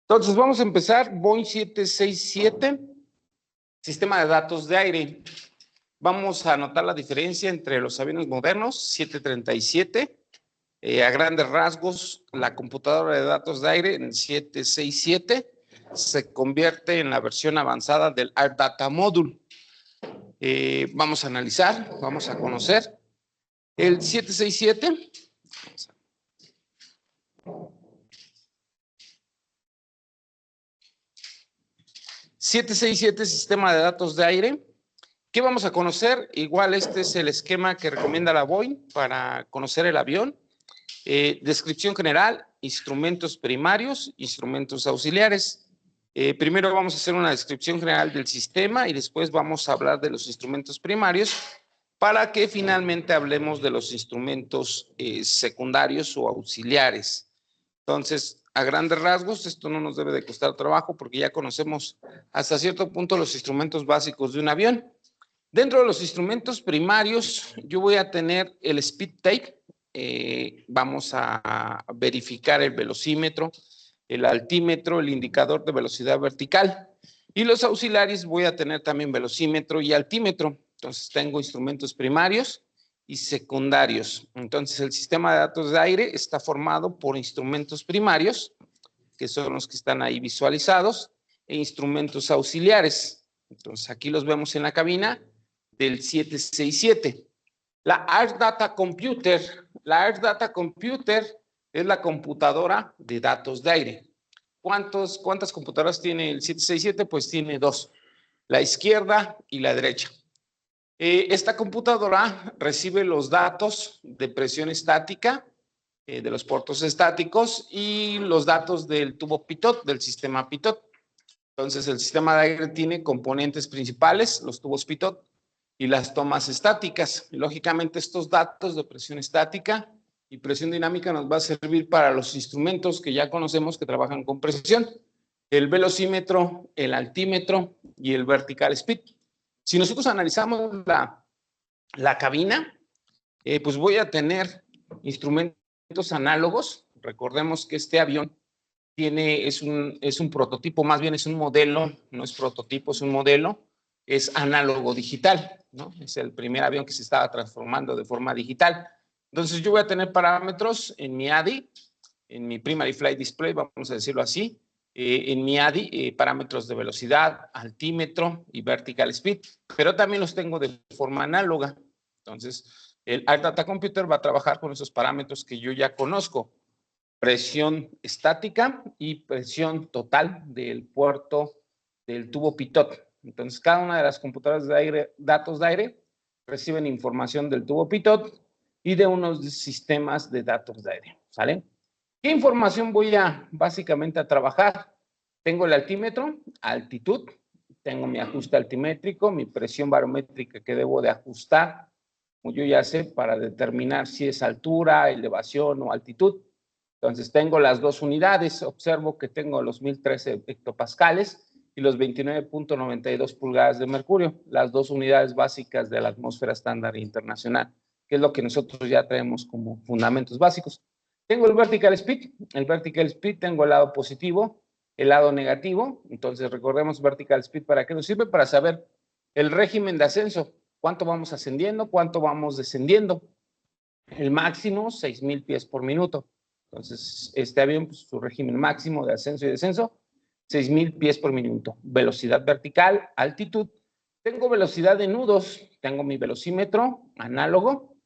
Entonces, vamos a empezar. Boeing 767, sistema de datos de aire. Vamos a anotar la diferencia entre los aviones modernos, 737, a grandes rasgos, la computadora de datos de aire en 767 se convierte en la versión avanzada del Air Data Module. Vamos a analizar, vamos a conocer. El 767... 767, sistema de datos de aire. ¿Qué vamos a conocer? Igual este es el esquema que recomienda la Boeing para conocer el avión. Descripción general, instrumentos primarios, instrumentos auxiliares. Primero vamos a hacer una descripción general del sistema y después vamos a hablar de los instrumentos primarios para que finalmente hablemos de los instrumentos secundarios o auxiliares. Entonces, a grandes rasgos, esto no nos debe de costar trabajo porque ya conocemos hasta cierto punto los instrumentos básicos de un avión. Dentro de los instrumentos primarios, yo voy a tener el speed tape. Vamos a verificar el velocímetro, el altímetro, el indicador de velocidad vertical. Y los auxiliares voy a tener también velocímetro y altímetro. Entonces, tengo instrumentos primarios y secundarios. Entonces, el sistema de datos de aire está formado por instrumentos primarios, que son los que están ahí visualizados, e instrumentos auxiliares. Entonces, aquí los vemos en la cabina del 767. La Air Data Computer. La Air Data Computer es la computadora de datos de aire. ¿Cuántas computadoras tiene el 767? Pues tiene dos, la izquierda y la derecha. Esta computadora recibe los datos de presión estática, de los puertos estáticos y los datos del tubo pitot, del sistema pitot. Entonces, el sistema de aire tiene componentes principales, los tubos pitot y las tomas estáticas. Lógicamente, estos datos de presión estática y presión dinámica nos va a servir para los instrumentos que ya conocemos que trabajan con presión, el velocímetro, el altímetro y el vertical speed. Si nosotros analizamos la cabina, pues voy a tener instrumentos análogos. Recordemos que este avión es un prototipo, más bien es un modelo, no es prototipo, es un modelo, es análogo digital, ¿no? Es el primer avión que se estaba transformando de forma digital. Entonces yo voy a tener parámetros en mi ADI, en mi Primary Flight Display, vamos a decirlo así, en mi ADI, parámetros de velocidad, altímetro y vertical speed, pero también los tengo de forma análoga. Entonces, el Air Data Computer va a trabajar con esos parámetros que yo ya conozco, presión estática y presión total del puerto del tubo pitot. Entonces, cada una de las computadoras de aire, datos de aire, reciben información del tubo pitot y de unos sistemas de datos de aire, ¿sale? ¿Qué información voy básicamente a trabajar? Tengo el altímetro, altitud, tengo mi ajuste altimétrico, mi presión barométrica que debo de ajustar, como yo ya sé, para determinar si es altura, elevación o altitud. Entonces tengo las dos unidades, observo que tengo los 1013 hectopascales y los 29.92 pulgadas de mercurio, las dos unidades básicas de la atmósfera estándar internacional, que es lo que nosotros ya traemos como fundamentos básicos. Tengo el vertical speed tengo el lado positivo, el lado negativo. Entonces recordemos vertical speed, ¿para qué nos sirve? Para saber el régimen de ascenso, cuánto vamos ascendiendo, cuánto vamos descendiendo. El máximo, 6,000 pies por minuto. Entonces, este avión, pues, su régimen máximo de ascenso y descenso, 6,000 pies por minuto. Velocidad vertical, altitud. Tengo velocidad de nudos, tengo mi velocímetro análogo.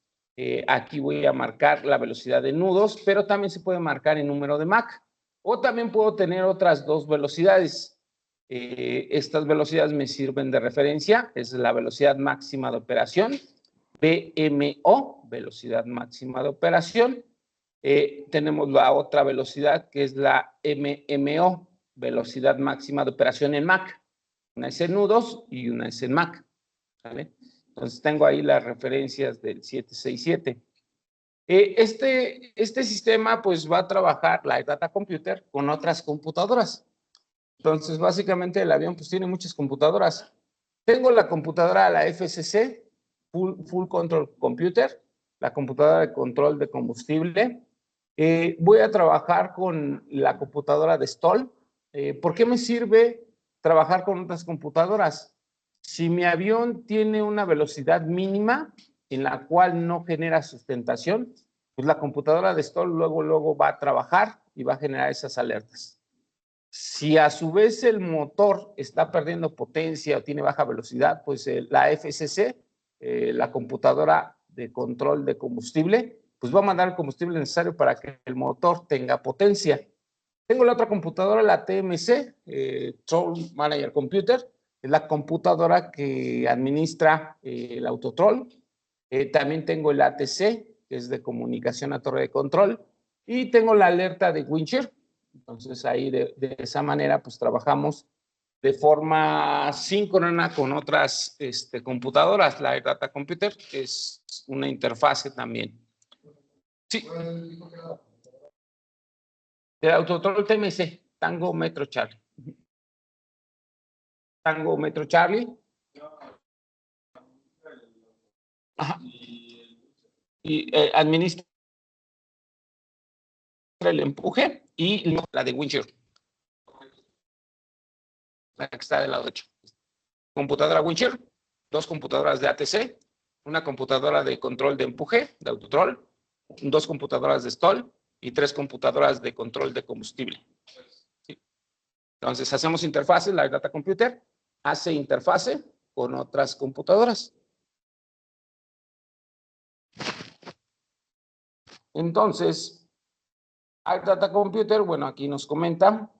Aquí voy a marcar la velocidad de nudos, pero también se puede marcar en número de Mach. O también puedo tener otras dos velocidades. Estas velocidades me sirven de referencia. Es la velocidad máxima de operación, VMO, velocidad máxima de operación. Tenemos la otra velocidad que es la MMO, velocidad máxima de operación en Mach. Una es en nudos y una es en Mach, ¿vale? Entonces tengo ahí las referencias del 767. Este sistema pues va a trabajar la Data Computer con otras computadoras. Entonces básicamente el avión pues tiene muchas computadoras. Tengo la computadora, la FCC, Full Control Computer, la computadora de control de combustible. Voy a trabajar con la computadora de Stoll, ¿Por qué me sirve trabajar con otras computadoras? Si mi avión tiene una velocidad mínima en la cual no genera sustentación, pues la computadora de stall luego va a trabajar y va a generar esas alertas. Si a su vez el motor está perdiendo potencia o tiene baja velocidad, pues la FCC, la computadora de control de combustible, pues va a mandar el combustible necesario para que el motor tenga potencia. Tengo la otra computadora, la TMC, Troll Manager Computer, es la computadora que administra el autotrol. También tengo el ATC, que es de comunicación a torre de control, y tengo la alerta de Windshield. Entonces ahí de esa manera pues trabajamos de forma síncrona con otras computadoras. La Data Computer es una interfase también. Sí. El autotrol TMC, Tango Metro Charlie. Tango Metro Charlie. Ajá. Y administra el empuje y la de Windshield. La que está del lado derecho. Computadora Windshield, 2 computadoras de ATC, una computadora de control de empuje, de autotrol, 2 computadoras de stall y 3 computadoras de control de combustible. ¿Sí? Entonces hacemos interfaces, la Data Computer hace interfase con otras computadoras. Entonces, Data Computer, bueno, aquí nos comenta,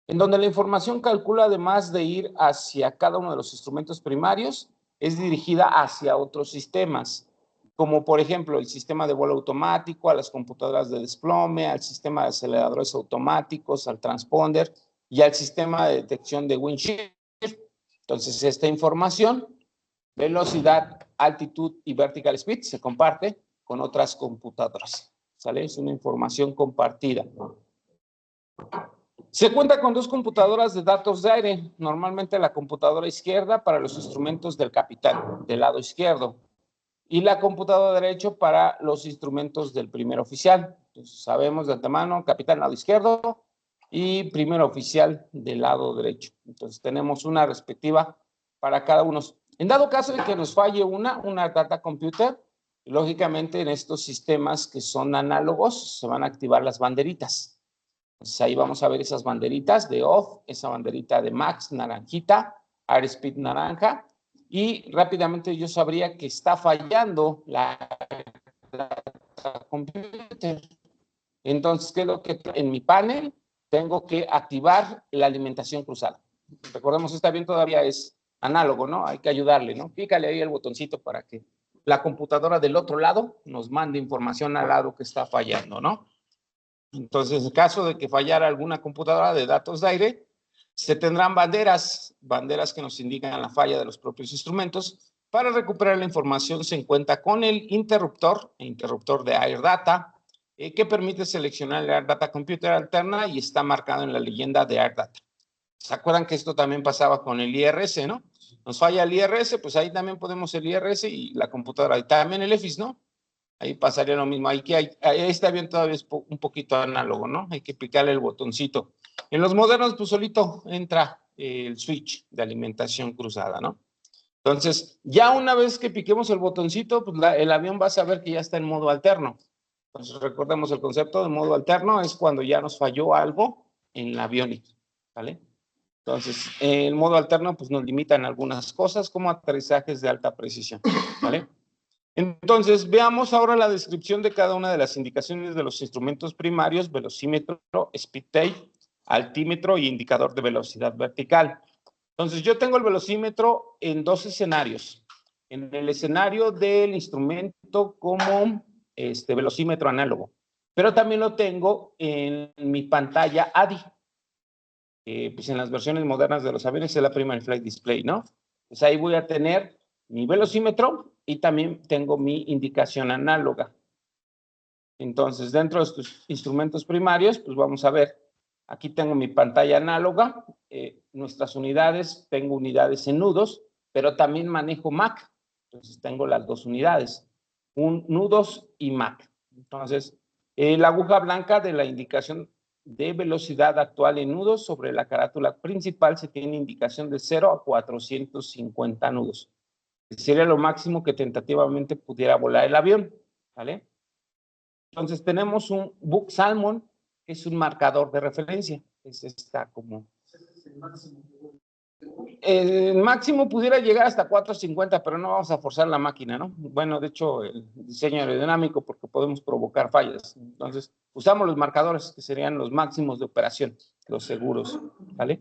en donde la información calcula, además de ir hacia cada uno de los instrumentos primarios, es dirigida hacia otros sistemas, como por ejemplo el sistema de vuelo automático, a las computadoras de desplome, al sistema de aceleradores automáticos, al transponder y al sistema de detección de windshield. Entonces, esta información, velocidad, altitud y vertical speed, se comparte con otras computadoras. ¿Sale? Es una información compartida. Se cuenta con 2 computadoras de datos de aire, normalmente la computadora izquierda para los instrumentos del capitán, del lado izquierdo, y la computadora derecho para los instrumentos del primer oficial. Entonces, sabemos de antemano, capitán lado izquierdo y primer oficial del lado derecho. Entonces, tenemos una respectiva para cada uno. En dado caso de que nos falle una data computer, lógicamente en estos sistemas que son análogos se van a activar las banderitas. Entonces ahí vamos a ver esas banderitas de off, esa banderita de max naranjita, airspeed naranja, y rápidamente yo sabría que está fallando la computer. Entonces, ¿qué es lo que en mi panel? Tengo que activar la alimentación cruzada. Recordemos, este avión todavía es análogo, ¿no? Hay que ayudarle, ¿no? Pícale ahí el botoncito para que la computadora del otro lado nos mande información al lado que está fallando, ¿no? Entonces, en caso de que fallara alguna computadora de datos de aire, se tendrán banderas que nos indican la falla de los propios instrumentos. Para recuperar la información se cuenta con el interruptor de AirData, que permite seleccionar el AirData Computer alterna y está marcado en la leyenda de AirData. ¿Se acuerdan que esto también pasaba con el IRS, no? Nos falla el IRS, pues ahí también podemos el IRS y la computadora, y también el EFIS, ¿no? Ahí pasaría lo mismo. Ahí está bien, todavía es un poquito análogo, ¿no? Hay que picarle el botoncito. En los modernos, pues solito entra el switch de alimentación cruzada, ¿no? Entonces, ya una vez que piquemos el botoncito, pues el avión va a saber que ya está en modo alterno. Entonces, recordemos el concepto de modo alterno, es cuando ya nos falló algo en la aviónica, ¿vale? Entonces, el modo alterno, pues nos limitan algunas cosas como aterrizajes de alta precisión, ¿vale? Entonces, veamos ahora la descripción de cada una de las indicaciones de los instrumentos primarios: velocímetro, speed tape, altímetro y indicador de velocidad vertical. Entonces, yo tengo el velocímetro en 2 escenarios. En el escenario del instrumento como velocímetro análogo, pero también lo tengo en mi pantalla ADI. Pues en las versiones modernas de los aviones es la Primary Flight Display, ¿no? Pues ahí voy a tener mi velocímetro y también tengo mi indicación análoga. Entonces, dentro de estos instrumentos primarios, pues vamos a ver, aquí tengo mi pantalla análoga, nuestras unidades, tengo unidades en nudos, pero también manejo MAC. Entonces, tengo las 2 unidades, nudos y MAC. Entonces, la aguja blanca de la indicación de velocidad actual en nudos sobre la carátula principal se tiene indicación de 0 a 450 nudos. Sería lo máximo que tentativamente pudiera volar el avión, ¿vale? Entonces tenemos un Book Salmon, que es un marcador de referencia. Ese está como... El máximo pudiera llegar hasta 450, pero no vamos a forzar la máquina, ¿no? Bueno, de hecho, el diseño aerodinámico, porque podemos provocar fallas. Entonces, usamos los marcadores, que serían los máximos de operación, los seguros, ¿vale?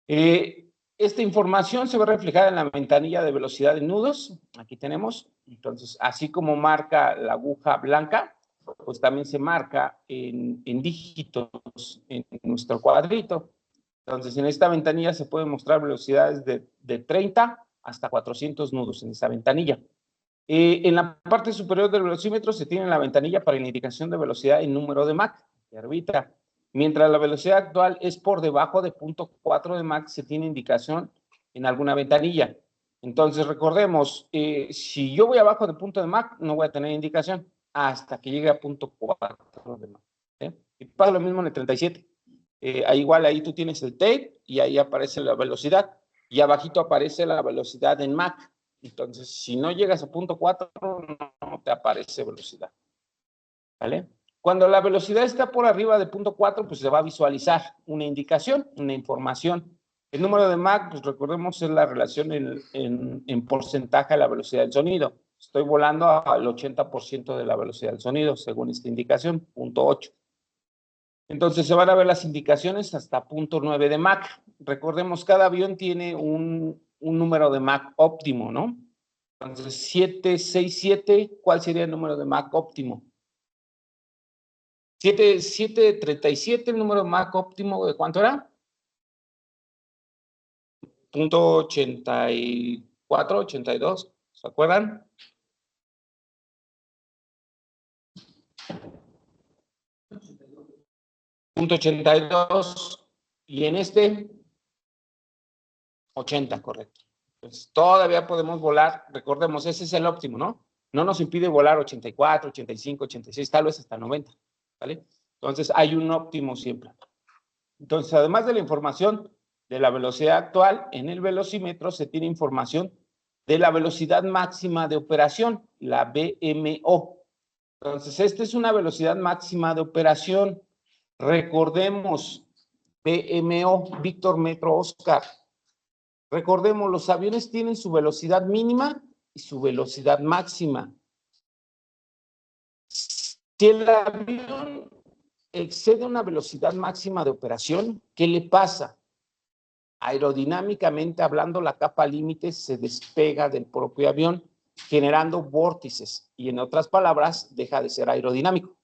Esta información se ve reflejada en la ventanilla de velocidad de nudos. Aquí tenemos. Entonces, así como marca la aguja blanca, pues también se marca en dígitos en nuestro cuadrito. Entonces, en esta ventanilla se pueden mostrar velocidades de 30 hasta 400 nudos en esta ventanilla. En la parte superior del velocímetro se tiene la ventanilla para la indicación de velocidad en número de Mach, que arbitra. Mientras la velocidad actual es por debajo de 0.4 de Mach, se tiene indicación en alguna ventanilla. Entonces, recordemos, si yo voy abajo de punto de Mach, no voy a tener indicación hasta que llegue a 0.4 de Mach. Y pasa lo mismo en el 37. Igual ahí tú tienes el tape y ahí aparece la velocidad. Y abajito aparece la velocidad en Mach. Entonces, si no llegas a 0.4, no te aparece velocidad. ¿Vale? Cuando la velocidad está por arriba de 0.4, pues se va a visualizar una indicación, una información. El número de Mach, pues recordemos, es la relación en porcentaje a la velocidad del sonido. Estoy volando al 80% de la velocidad del sonido, según esta indicación, 0.8. Entonces se van a ver las indicaciones hasta 0.9 de Mach. Recordemos, cada avión tiene un número de Mach óptimo, ¿no? Entonces, 767, ¿cuál sería el número de Mach óptimo? 737, el número de Mach óptimo, ¿de cuánto era? 0.84, 82, ¿se acuerdan? .82, y en este, 80, correcto. Entonces, todavía podemos volar, recordemos, ese es el óptimo, ¿no? No nos impide volar 84, 85, 86, tal vez hasta 90, ¿vale? Entonces, hay un óptimo siempre. Entonces, además de la información de la velocidad actual, en el velocímetro se tiene información de la velocidad máxima de operación, la VMO. Entonces, esta es una velocidad máxima de operación. Recordemos, VMO, Víctor Metro Oscar. Recordemos, los aviones tienen su velocidad mínima y su velocidad máxima. Si el avión excede una velocidad máxima de operación, ¿qué le pasa? Aerodinámicamente hablando, la capa límite se despega del propio avión, generando vórtices, y en otras palabras, deja de ser aerodinámico.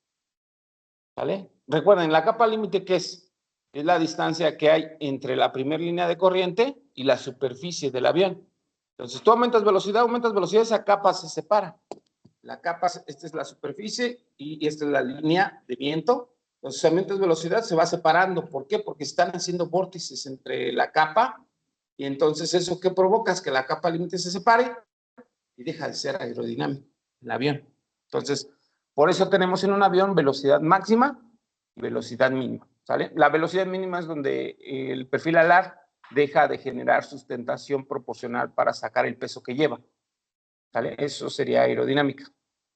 ¿Vale? Recuerden, la capa límite, ¿qué es? Es la distancia que hay entre la primera línea de corriente y la superficie del avión. Entonces, tú aumentas velocidad, esa capa se separa. La capa, esta es la superficie y esta es la línea de viento. Entonces, aumentas velocidad, se va separando. ¿Por qué? Porque están haciendo vórtices entre la capa, y entonces eso que provoca es que la capa límite se separe y deja de ser aerodinámico el avión. Entonces, por eso tenemos en un avión velocidad máxima y velocidad mínima, ¿sale? La velocidad mínima es donde el perfil alar deja de generar sustentación proporcional para sacar el peso que lleva, ¿sale? Eso sería aerodinámica,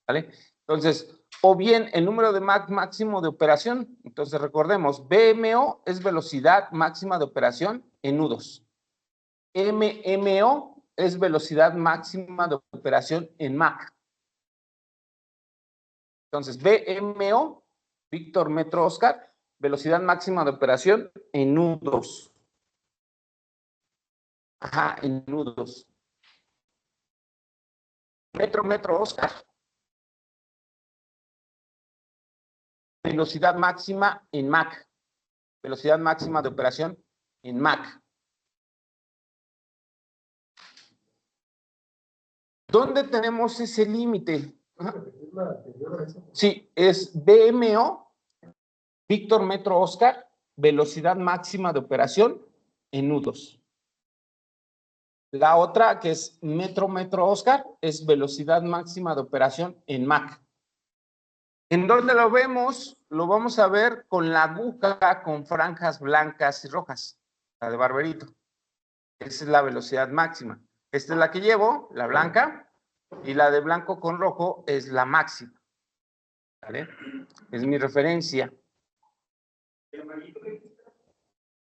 ¿vale? Entonces, o bien el número de Mach máximo de operación. Entonces, recordemos, VMO es velocidad máxima de operación en nudos. MMO es velocidad máxima de operación en Mach. Entonces, VMO, Víctor Metro Oscar, velocidad máxima de operación en nudos. Ajá, en nudos. Metro Oscar, velocidad máxima en Mach. Velocidad máxima de operación en Mach. ¿Dónde tenemos ese límite? Sí, es VMO, Víctor Metro Oscar, velocidad máxima de operación en nudos. La otra, que es Metro Oscar, es velocidad máxima de operación en Mach. ¿En dónde lo vemos? Lo vamos a ver con la aguja con franjas blancas y rojas, la de Barberito. Esa es la velocidad máxima. Esta es la que llevo, la blanca, y la de blanco con rojo es la máxima. ¿Vale? Es mi referencia.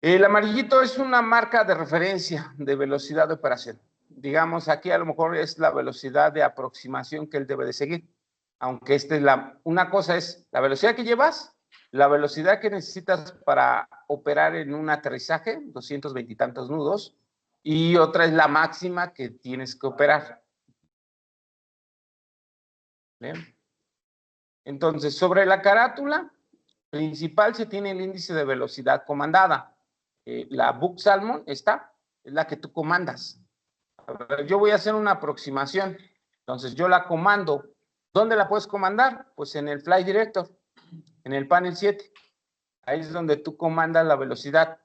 El amarillito es una marca de referencia de velocidad de operación. Digamos, aquí a lo mejor es la velocidad de aproximación que él debe de seguir. Aunque una cosa es la velocidad que llevas, la velocidad que necesitas para operar en un aterrizaje, 220 y tantos nudos, y otra es la máxima que tienes que operar. ¿Bien? Entonces, sobre la carátula principal se tiene el índice de velocidad comandada. La Buck Salmon, esta, es la que tú comandas. A ver, yo voy a hacer una aproximación. Entonces, yo la comando. ¿Dónde la puedes comandar? Pues en el Flight Director, en el panel 7. Ahí es donde tú comandas la velocidad.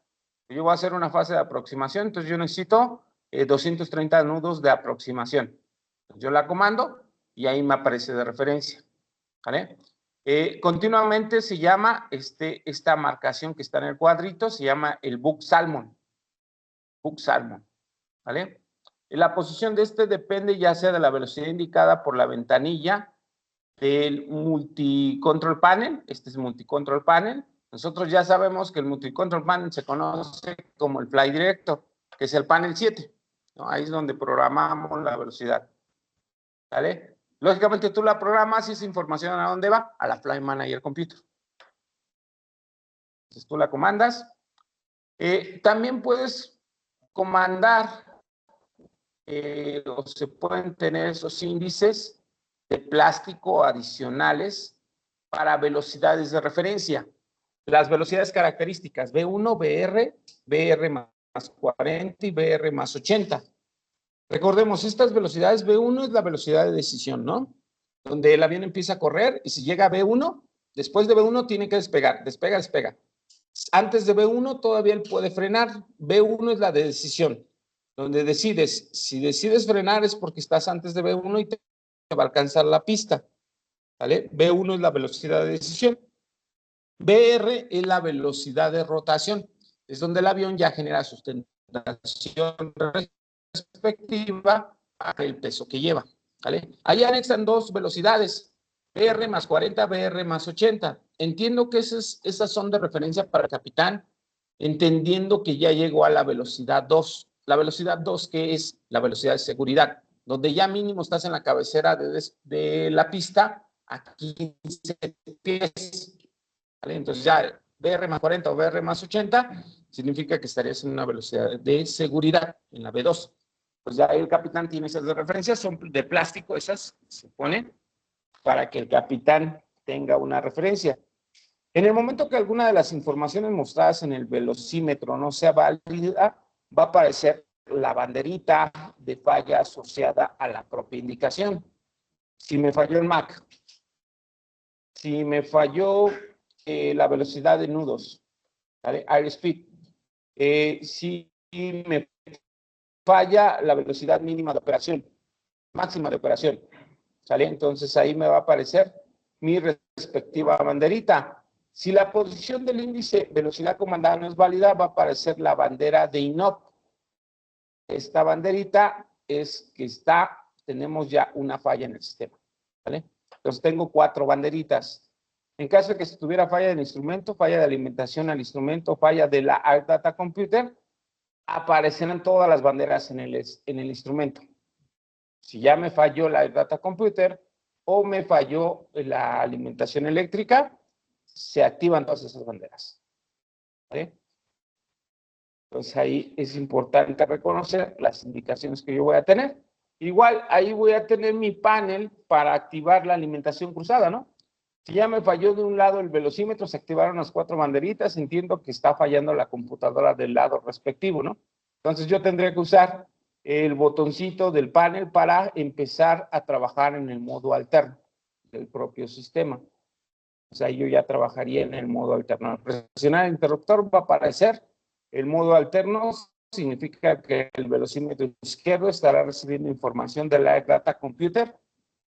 Yo voy a hacer una fase de aproximación, entonces yo necesito 230 nudos de aproximación. Yo la comando y ahí me aparece de referencia. ¿Vale? Continuamente se llama esta marcación que está en el cuadrito, se llama el Buck Salmon. Buck Salmon. ¿Vale? La posición de depende ya sea de la velocidad indicada por la ventanilla del multicontrol panel. Este es multicontrol panel. Nosotros ya sabemos que el multicontrol panel se conoce como el Flight Director, que es el panel 7, ¿no? Ahí es donde programamos la velocidad. ¿Vale? Lógicamente tú la programas y esa información ¿a dónde va? A la Flight Manager Computer. Entonces tú la comandas. También puedes comandar o se pueden tener esos índices de plástico adicionales para velocidades de referencia. Las velocidades características, B1, BR, BR más 40 y BR más 80. Recordemos, estas velocidades, B1 es la velocidad de decisión, ¿no? Donde el avión empieza a correr y si llega a B1, después de B1 tiene que despegar, despega, despega. Antes de B1 todavía él puede frenar. B1 es la de decisión, donde decides, si decides frenar es porque estás antes de B1 y te va a alcanzar la pista, ¿vale? B1 es la velocidad de decisión. BR es la velocidad de rotación, es donde el avión ya genera sustentación respectiva al peso que lleva, ¿vale? Ahí anexan dos velocidades, BR más 40, BR más 80. Entiendo que esas son de referencia para el capitán, entendiendo que ya llegó a la velocidad 2. La velocidad 2, que es la velocidad de seguridad, donde ya mínimo estás en la cabecera de la pista a 15 pies. ¿Vale? Entonces ya BR más 40 o BR más 80 significa que estarías en una velocidad de seguridad, en la B2. Pues ya el capitán tiene esas de referencia, son de plástico, esas se ponen para que el capitán tenga una referencia. En el momento que alguna de las informaciones mostradas en el velocímetro no sea válida, va a aparecer la banderita de falla asociada a la propia indicación. Si me falló el MAC, si me falló la velocidad de nudos, ¿vale? Airspeed. Si me falla la velocidad mínima de operación, máxima de operación, ¿sale? Entonces ahí me va a aparecer mi respectiva banderita. Si la posición del índice velocidad comandada no es válida, va a aparecer la bandera de INOP. Esta banderita es que tenemos ya una falla en el sistema, ¿vale? Entonces tengo 4 banderitas. En caso de que se tuviera falla del instrumento, falla de alimentación al instrumento, falla de la Air Data Computer, aparecerán todas las banderas en el instrumento. Si ya me falló la Air Data Computer o me falló la alimentación eléctrica, se activan todas esas banderas. ¿Vale? Entonces ahí es importante reconocer las indicaciones que yo voy a tener. Igual ahí voy a tener mi panel para activar la alimentación cruzada, ¿no? Si ya me falló de un lado el velocímetro, se activaron las 4 banderitas, entiendo que está fallando la computadora del lado respectivo, ¿no? Entonces yo tendría que usar el botoncito del panel para empezar a trabajar en el modo alterno del propio sistema. O sea, yo ya trabajaría en el modo alterno. Al presionar el interruptor va a aparecer el modo alterno, significa que el velocímetro izquierdo estará recibiendo información de la Air Data Computer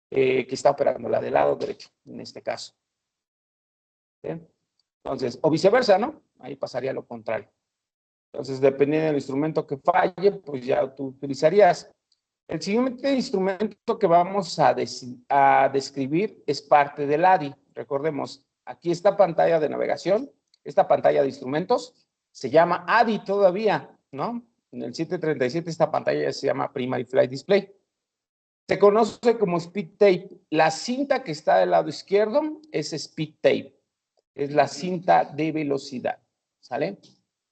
que está operando, la del lado derecho, en este caso. ¿sí? Entonces, o viceversa, ¿no? Ahí pasaría lo contrario. Entonces, dependiendo del instrumento que falle, pues ya tú utilizarías. El siguiente instrumento que vamos a describir es parte del ADI. Recordemos, aquí esta pantalla de navegación, esta pantalla de instrumentos, se llama ADI todavía, ¿no? En el 737 esta pantalla ya se llama Primary Flight Display. Se conoce como speed tape. La cinta que está del lado izquierdo es speed tape. Es la cinta de velocidad, ¿sale?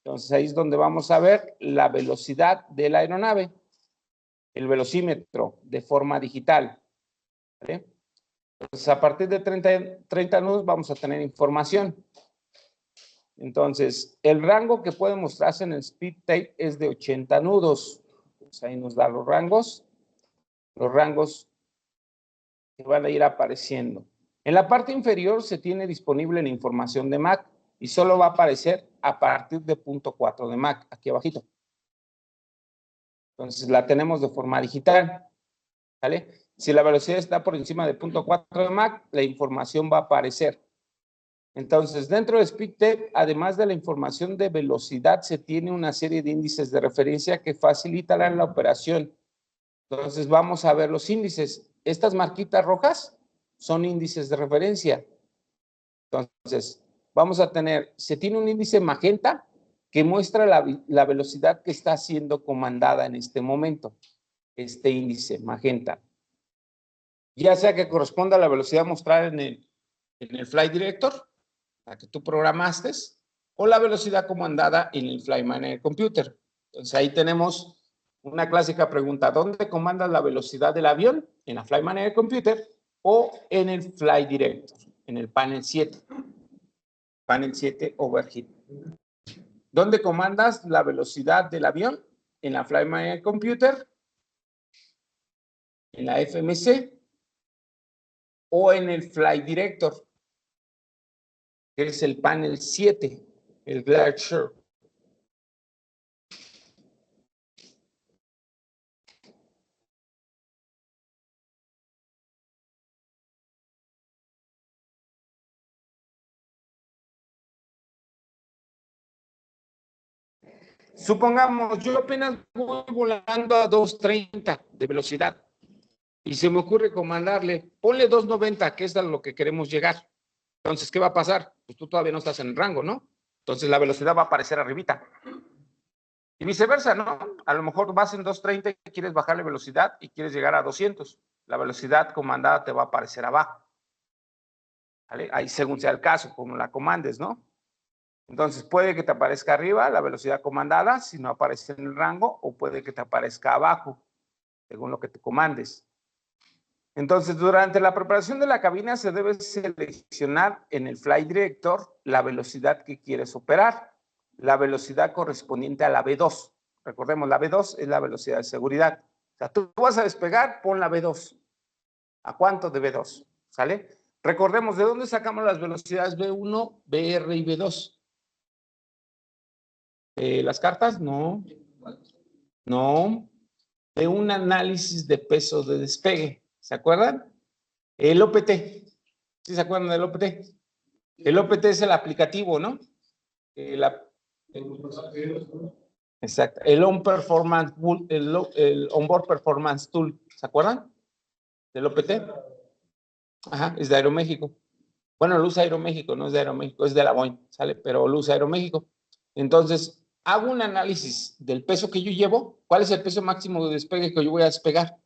Entonces ahí es donde vamos a ver la velocidad de la aeronave, el velocímetro de forma digital, ¿vale? Entonces a partir de 30 nudos vamos a tener información. Entonces el rango que puede mostrarse en el speed tape es de 80 nudos. Entonces ahí nos da los rangos que van a ir apareciendo. En la parte inferior se tiene disponible la información de Mach y solo va a aparecer a partir de 0.4 de Mach, aquí abajito. Entonces la tenemos de forma digital, ¿vale? Si la velocidad está por encima de 0.4 de Mach, la información va a aparecer. Entonces, dentro de SpeedTape, además de la información de velocidad, se tiene una serie de índices de referencia que facilitarán la operación. Entonces, vamos a ver los índices. Estas marquitas rojas son índices de referencia. Entonces, vamos a tener, se tiene un índice magenta que muestra la velocidad que está siendo comandada en este momento. Este índice magenta. Ya sea que corresponda a la velocidad mostrada en el Flight Director, la que tú programaste, o la velocidad comandada en el Flight Manager Computer. Entonces ahí tenemos una clásica pregunta: ¿dónde comandas la velocidad del avión? ¿En la Flight Manager Computer o en el Flight Director? En el panel 7. Panel 7 Overhead. ¿Dónde comandas la velocidad del avión? ¿En la Flight Manager Computer? ¿En la FMC? ¿O en el Flight Director? Que es el panel 7, el Glacier. Supongamos, yo apenas voy volando a 230 de velocidad y se me ocurre comandarle, ponle 290, que es a lo que queremos llegar. Entonces, ¿qué va a pasar? Pues tú todavía no estás en el rango, ¿no? Entonces la velocidad va a aparecer arribita. Y viceversa, ¿no? A lo mejor vas en 230 y quieres bajarle velocidad y quieres llegar a 200. La velocidad comandada te va a aparecer abajo. ¿Vale? Ahí según sea el caso, como la comandes, ¿no? Entonces puede que te aparezca arriba la velocidad comandada si no aparece en el rango, o puede que te aparezca abajo, según lo que te comandes. Entonces, durante la preparación de la cabina se debe seleccionar en el Flight Director la velocidad que quieres operar, la velocidad correspondiente a la V2. Recordemos, la V2 es la velocidad de seguridad. O sea, tú vas a despegar, pon la V2. ¿A cuánto de V2? ¿Sale? Recordemos, ¿de dónde sacamos las velocidades V1, VR y V2? ¿Las cartas? No. No. De un análisis de peso de despegue. ¿Se acuerdan? El OPT. ¿Sí se acuerdan del OPT? El OPT es el aplicativo, ¿no? Exacto. El Onboard Performance Tool. ¿Se acuerdan del OPT? Ajá, es de Aeroméxico. Bueno, lo usa Aeroméxico, no es de Aeroméxico, es de la Boeing, ¿sale? Pero lo usa Aeroméxico. Entonces, hago un análisis del peso que yo llevo. ¿Cuál es el peso máximo de despegue que yo voy a despegar?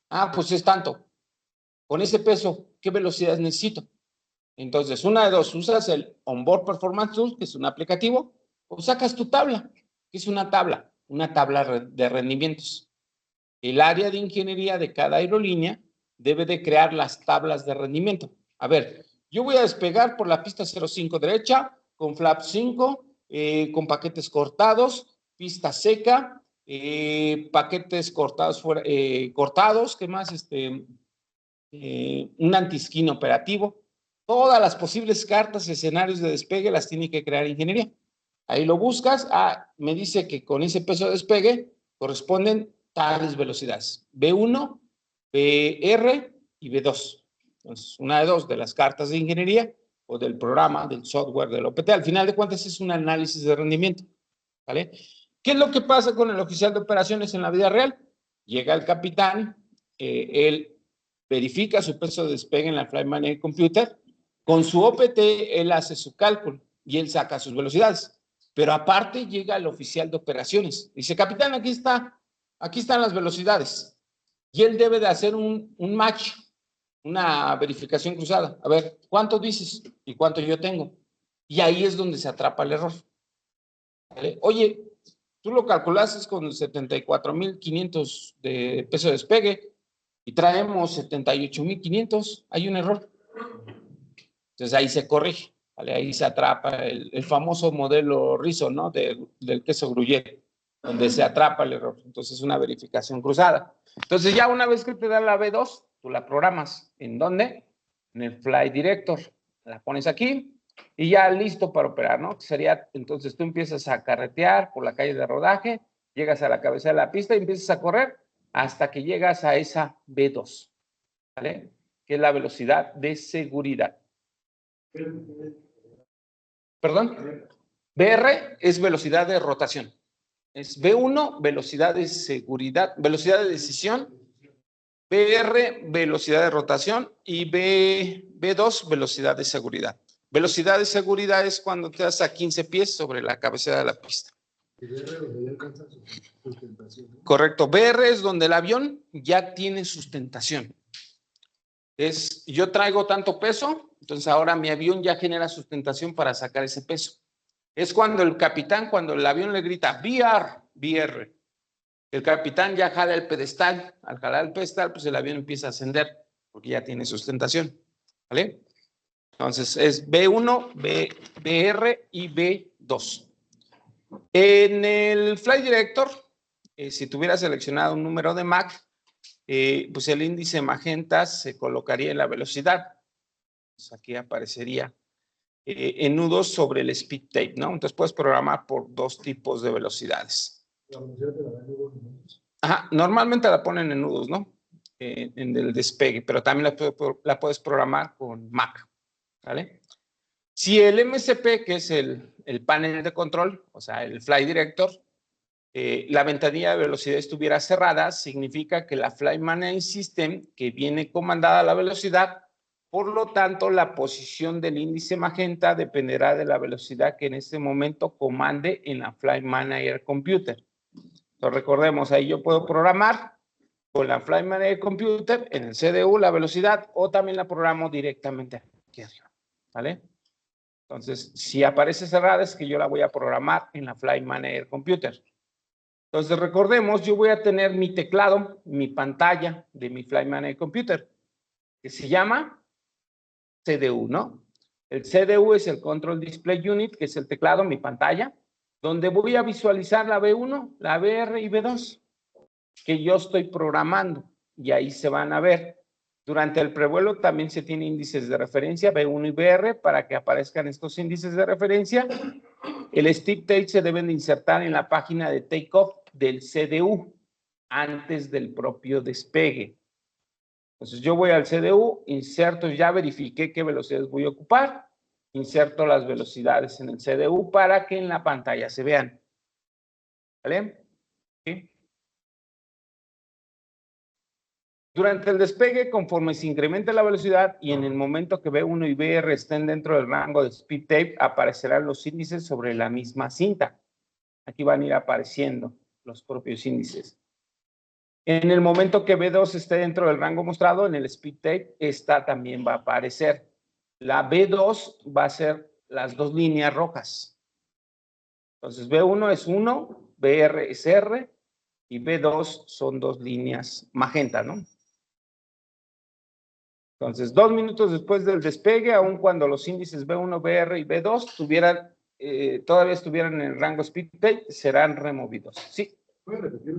Ah, pues es tanto. Con ese peso, ¿qué velocidad necesito? Entonces, una de dos: usas el Onboard Performance Tool, que es un aplicativo, o sacas tu tabla, que es una tabla de rendimientos. El área de ingeniería de cada aerolínea debe de crear las tablas de rendimiento. A ver, yo voy a despegar por la pista 05 derecha, con flap 5, con paquetes cortados, pista seca, paquetes cortados fuera, cortados, ¿qué más? Un anti-skin operativo. Todas las posibles cartas, escenarios de despegue las tiene que crear ingeniería. Ahí lo buscas. Me dice que con ese peso de despegue corresponden tales velocidades: B1, BR y B2. Entonces, una de dos de las cartas de ingeniería o del programa, del software, del OPT. Al final de cuentas es un análisis de rendimiento, ¿vale? ¿Qué es lo que pasa con el oficial de operaciones en la vida real? Llega el capitán, él verifica su peso de despegue en la Flight Manager Computer, con su OPT él hace su cálculo y él saca sus velocidades, pero aparte llega el oficial de operaciones, dice, capitán, aquí están las velocidades, y él debe de hacer un match, una verificación cruzada, a ver, ¿cuánto dices y cuánto yo tengo? Y ahí es donde se atrapa el error. ¿Vale? Oye, tú lo calculaste con 74,500 de peso de despegue y traemos 78,500, hay un error. Entonces ahí se corrige, ¿vale? Ahí se atrapa el famoso modelo Rizzo, ¿no? Del queso Gruyère, donde se atrapa el error. Entonces es una verificación cruzada. Entonces ya una vez que te da la B2, tú la programas. ¿En dónde? En el Flight Director. La pones aquí y ya listo para operar, ¿no? Sería, entonces tú empiezas a carretear por la calle de rodaje, llegas a la cabeza de la pista y empiezas a correr hasta que llegas a esa B2, ¿vale? Que es la velocidad de seguridad. ¿Perdón? BR es velocidad de rotación. Es B1, velocidad de seguridad, velocidad de decisión. BR, velocidad de rotación. Y B2, velocidad de seguridad. Velocidad de seguridad es cuando te das a 15 pies sobre la cabecera de la pista. Correcto. BR es donde el avión ya tiene sustentación. Yo traigo tanto peso, entonces ahora mi avión ya genera sustentación para sacar ese peso. Es cuando el capitán, cuando el avión le grita VR, el capitán ya jala el pedestal. Al jalar el pedestal, pues el avión empieza a ascender porque ya tiene sustentación. ¿Vale? Entonces es B1, BR y B2. En el Flight Director, si tuviera seleccionado un número de Mach, pues el índice magenta se colocaría en la velocidad. Pues aquí aparecería en nudos sobre el speed tape, ¿no? Entonces puedes programar por dos tipos de velocidades. ¿La velocidad te la dan en nudos? Ajá, normalmente la ponen en nudos, ¿no? En el despegue, pero también la puedes programar con Mach, ¿vale? Si el MCP, que es el panel de control, o sea, el Flight Director, la ventanilla de velocidad estuviera cerrada, significa que la Flight Management System, que viene comandada a la velocidad, por lo tanto, la posición del índice magenta dependerá de la velocidad que en este momento comande en la Flight Manager Computer. Entonces, recordemos, ahí yo puedo programar con la Flight Manager Computer en el CDU la velocidad o también la programo directamente aquí arriba, ¿vale? Entonces, si aparece cerrada es que yo la voy a programar en la Flight Manager Computer. Entonces, recordemos, yo voy a tener mi teclado, mi pantalla de mi Flight Manager Computer, que se llama CDU, ¿no? El CDU es el Control Display Unit, que es el teclado, mi pantalla, donde voy a visualizar la B1, la BR y B2, que yo estoy programando, y ahí se van a ver. Durante el prevuelo también se tiene índices de referencia, B1 y BR, para que aparezcan estos índices de referencia. El stick tape se deben de insertar en la página de takeoff del CDU, antes del propio despegue. Entonces yo voy al CDU, inserto, ya verifiqué qué velocidades voy a ocupar, inserto las velocidades en el CDU para que en la pantalla se vean. ¿Vale? ¿Sí? Durante el despegue, conforme se incremente la velocidad y en el momento que B1 y BR estén dentro del rango de speed tape, aparecerán los índices sobre la misma cinta. Aquí van a ir apareciendo los propios índices. En el momento que B2 esté dentro del rango mostrado, en el speed tape, esta también va a aparecer. La B2 va a ser las dos líneas rojas. Entonces, B1 es 1, BR es R, y B2 son dos líneas magenta, ¿no? Entonces, 2 minutos después del despegue, aun cuando los índices B1, BR y B2 todavía estuvieran en el rango speed tape, serán removidos. Sí. ¿Puede repetir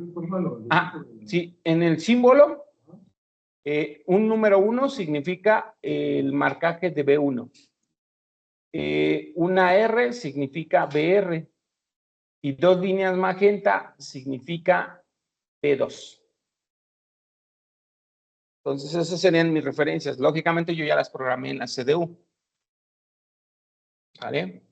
sí, en el símbolo, un número 1 significa el marcaje de B1. Una R significa BR y dos líneas magenta significa B2. Entonces, esas serían mis referencias. Lógicamente, yo ya las programé en la CDU. ¿Vale?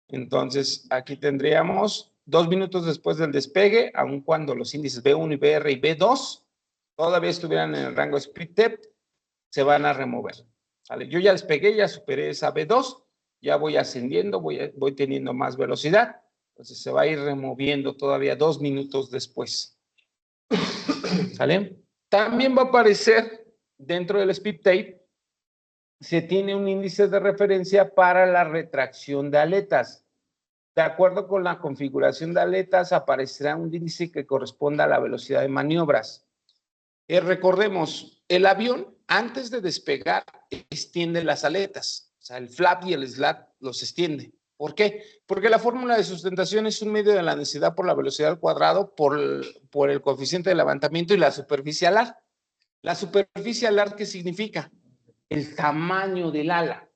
Entonces, aquí tendríamos 2 minutos después del despegue, aun cuando los índices B1 y BR y B2 todavía estuvieran en el rango speed depth, se van a remover. ¿Vale? Yo ya despegué, ya superé esa B2, ya voy ascendiendo, voy teniendo más velocidad, entonces se va a ir removiendo todavía 2 minutos después. ¿Vale? También va a aparecer dentro del speed tape, se tiene un índice de referencia para la retracción de aletas. De acuerdo con la configuración de aletas, aparecerá un índice que corresponda a la velocidad de maniobras. Recordemos, el avión, antes de despegar, extiende las aletas. O sea, el flap y el slat los extiende. ¿Por qué? Porque la fórmula de sustentación es un medio de la densidad por la velocidad al cuadrado por el coeficiente de levantamiento y la superficie alar. La superficie alar, ¿qué significa? El tamaño del ala.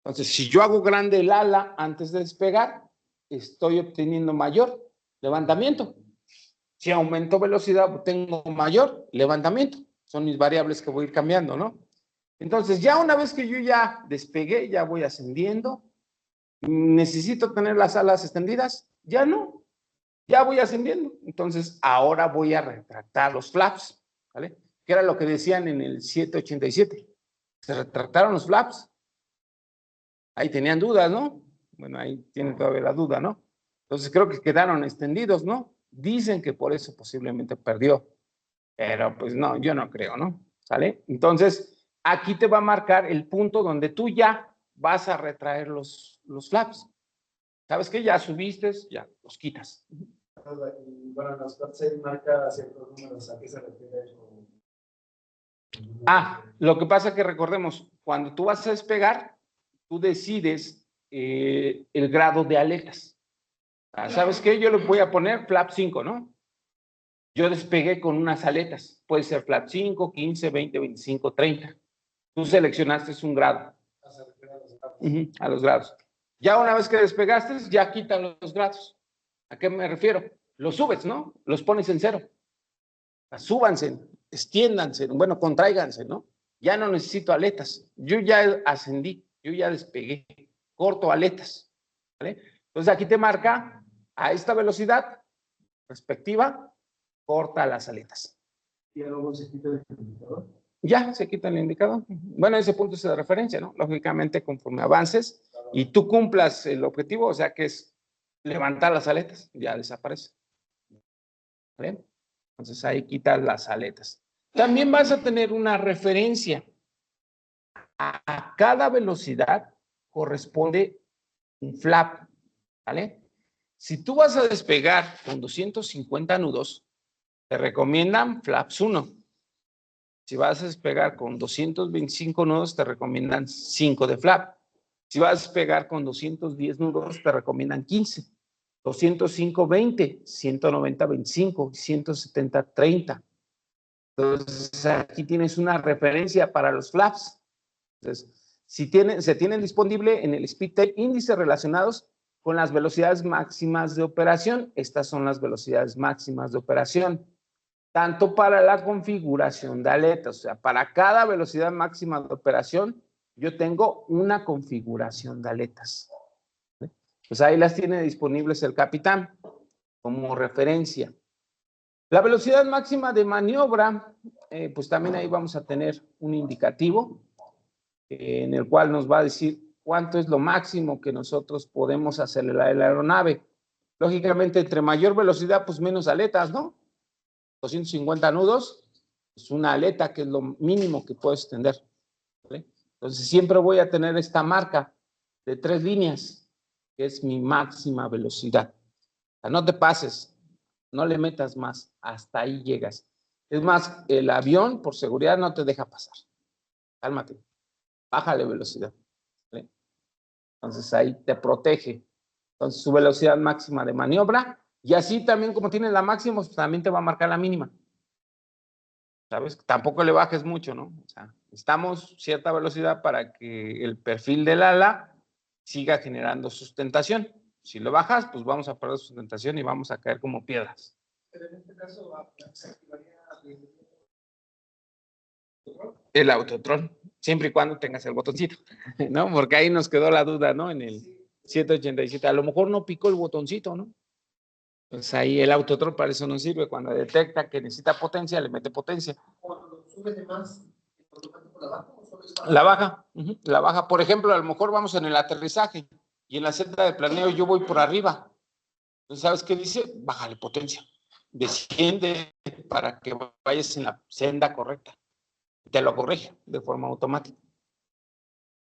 Entonces, si yo hago grande el ala antes de despegar, estoy obteniendo mayor levantamiento. Si aumento velocidad, obtengo mayor levantamiento. Son mis variables que voy a ir cambiando, ¿no? Entonces, ya una vez que yo ya despegué, ya voy ascendiendo. ¿Necesito tener las alas extendidas? Ya no. Ya voy ascendiendo. Entonces, ahora voy a retractar los flaps, ¿vale? Que era lo que decían en el 787. Se retractaron los flaps. Ahí tenían dudas, ¿no? Bueno, ahí tienen todavía la duda, ¿no? Entonces creo que quedaron extendidos, ¿no? Dicen que por eso posiblemente perdió. Pero pues no, yo no creo, ¿no? ¿Sale? Entonces, aquí te va a marcar el punto donde tú ya vas a retraer los flaps. ¿Sabes qué? Ya subiste, ya los quitas. Bueno, los flaps marca ciertos números, ¿a qué se refiere? Lo que pasa es que recordemos, cuando tú vas a despegar, tú decides el grado de aletas. ¿Sabes qué? Yo le voy a poner flap 5, ¿no? Yo despegué con unas aletas. Puede ser flap 5, 15, 20, 25, 30. Tú seleccionaste un grado. A los grados. Ya una vez que despegaste, ya quitan los grados. ¿A qué me refiero? Los subes, ¿no? Los pones en 0. Súbanse, extiéndanse, bueno, contráiganse, ¿no? Ya no necesito aletas. Yo ya ascendí, yo ya despegué. Corto aletas. ¿Vale? Entonces aquí te marca a esta velocidad respectiva, corta las aletas. ¿Y luego se quita el indicador? Ya se quita el indicador. Bueno, ese punto es de referencia, ¿no? Lógicamente, conforme avances y tú cumplas el objetivo, o sea que es levantar las aletas, ya desaparece. ¿Vale? Entonces ahí quitas las aletas. También vas a tener una referencia. A cada velocidad corresponde un flap, ¿vale? Si tú vas a despegar con 250 nudos, te recomiendan flaps 1. Si vas a despegar con 225 nudos, te recomiendan 5 de flap. Si vas a despegar con 210 nudos, te recomiendan 15. 205, 20, 190, 25, 170, 30. Entonces, aquí tienes una referencia para los flaps. Entonces, se tienen disponible en el speed tape índices relacionados con las velocidades máximas de operación. Estas son las velocidades máximas de operación. Tanto para la configuración de aletas, o sea, para cada velocidad máxima de operación, yo tengo una configuración de aletas. Pues ahí las tiene disponibles el capitán como referencia. La velocidad máxima de maniobra, pues también ahí vamos a tener un indicativo en el cual nos va a decir cuánto es lo máximo que nosotros podemos acelerar la aeronave. Lógicamente, entre mayor velocidad, pues menos aletas, ¿no? 250 nudos, es una aleta que es lo mínimo que puedo extender. ¿Vale? Entonces, siempre voy a tener esta marca de 3 líneas, que es mi máxima velocidad. O sea, no te pases, no le metas más, hasta ahí llegas. Es más, el avión, por seguridad, no te deja pasar. Cálmate, bájale velocidad. ¿Vale? Entonces, ahí te protege. Entonces, su velocidad máxima de maniobra, y así también como tienes la máxima, pues también te va a marcar la mínima. ¿Sabes? Tampoco le bajes mucho, ¿no? O sea, necesitamos cierta velocidad para que el perfil del ala siga generando sustentación. Si lo bajas, pues vamos a perder sustentación y vamos a caer como piedras. Pero en este caso, ¿se activaría el autotrol, siempre y cuando tengas el botoncito, ¿no? Porque ahí nos quedó la duda, ¿no? En el... 787. A lo mejor no picó el botoncito, ¿no? Pues ahí el autotrol para eso no sirve. Cuando detecta que necesita potencia, le mete potencia. Cuando sube de más, ¿la baja o solo es baja? La baja, la baja. Por ejemplo, a lo mejor vamos en el aterrizaje y en la celda de planeo yo voy por arriba. Entonces, ¿sabes qué dice? Bájale potencia. Desciende para que vayas en la senda correcta. Te lo corrige de forma automática.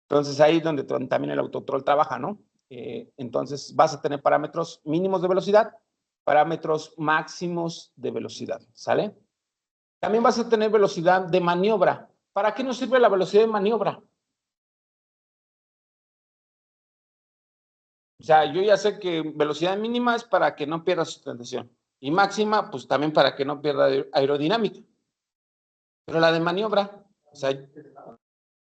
Entonces, ahí es donde también el autotrol trabaja, ¿no? Entonces, vas a tener parámetros mínimos de velocidad, parámetros máximos de velocidad, ¿sale? También vas a tener velocidad de maniobra. ¿Para qué nos sirve la velocidad de maniobra? O sea, yo ya sé que velocidad mínima es para que no pierda sustentación. Y máxima, pues también para que no pierda aerodinámica. Pero la de maniobra, o sea,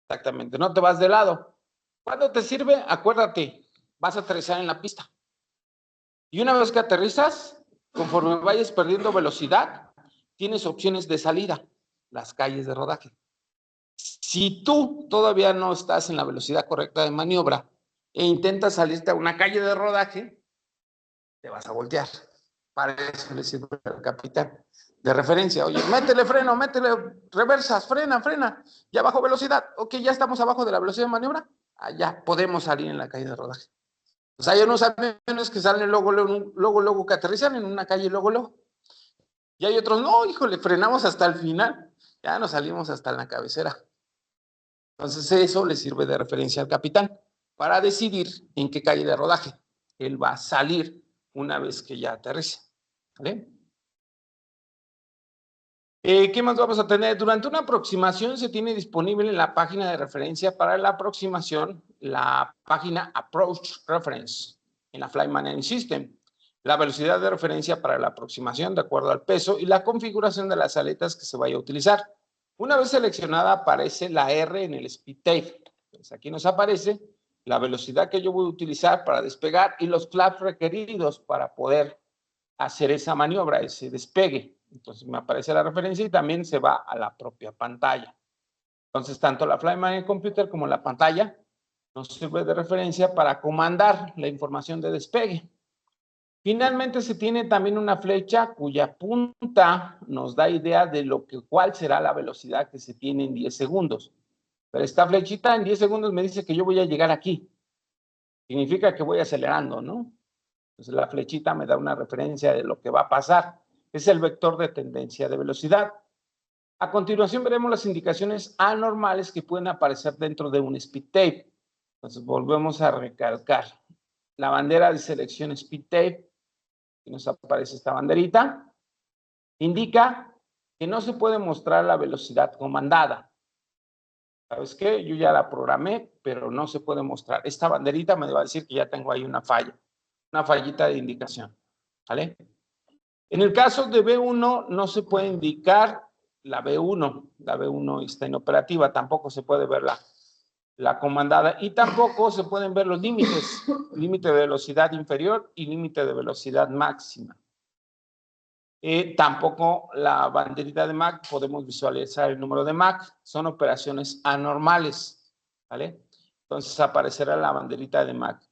exactamente, no te vas de lado. ¿Cuándo te sirve? Acuérdate, vas a aterrizar en la pista. Y una vez que aterrizas, conforme vayas perdiendo velocidad, tienes opciones de salida, las calles de rodaje. Si tú todavía no estás en la velocidad correcta de maniobra e intentas salirte a una calle de rodaje, te vas a voltear. Para eso le sirve al capitán de referencia. Oye, métele freno, métele reversas, frena, frena. Ya bajo velocidad. Ok, ya estamos abajo de la velocidad de maniobra. Ya podemos salir en la calle de rodaje. O sea, hay unos aviones que salen luego que aterrizan en una calle, luego. Y hay otros, no, híjole, frenamos hasta el final. Ya nos salimos hasta la cabecera. Entonces, eso le sirve de referencia al capitán para decidir en qué calle de rodaje él va a salir una vez que ya aterrice. ¿Vale? ¿Qué más vamos a tener? Durante una aproximación se tiene disponible en la página de referencia para la aproximación la página Approach Reference en la Flight Management System. La velocidad de referencia para la aproximación de acuerdo al peso y la configuración de las aletas que se vaya a utilizar. Una vez seleccionada aparece la R en el speed tape. Entonces aquí nos aparece la velocidad que yo voy a utilizar para despegar y los flaps requeridos para poder hacer esa maniobra, ese despegue. Entonces me aparece la referencia y también se va a la propia pantalla. Entonces tanto la Flight Management Computer como la pantalla nos sirve de referencia para comandar la información de despegue. Finalmente se tiene también una flecha cuya punta nos da idea de cuál será la velocidad que se tiene en 10 segundos. Pero esta flechita en 10 segundos me dice que yo voy a llegar aquí. Significa que voy acelerando, ¿no? Entonces la flechita me da una referencia de lo que va a pasar. Es el vector de tendencia de velocidad. A continuación veremos las indicaciones anormales que pueden aparecer dentro de un speed tape. Entonces volvemos a recalcar. La bandera de selección speed tape, que nos aparece esta banderita, indica que no se puede mostrar la velocidad comandada. ¿Sabes qué? Yo ya la programé, pero no se puede mostrar. Esta banderita me va a decir que ya tengo ahí una falla, una fallita de indicación. ¿Vale? En el caso de B1 no se puede indicar la B1 está inoperativa, tampoco se puede ver la comandada y tampoco se pueden ver los límites, límite de velocidad inferior y límite de velocidad máxima. Tampoco la banderita de Mach podemos visualizar el número de Mach, son operaciones anormales, ¿vale? Entonces aparecerá la banderita de Mach.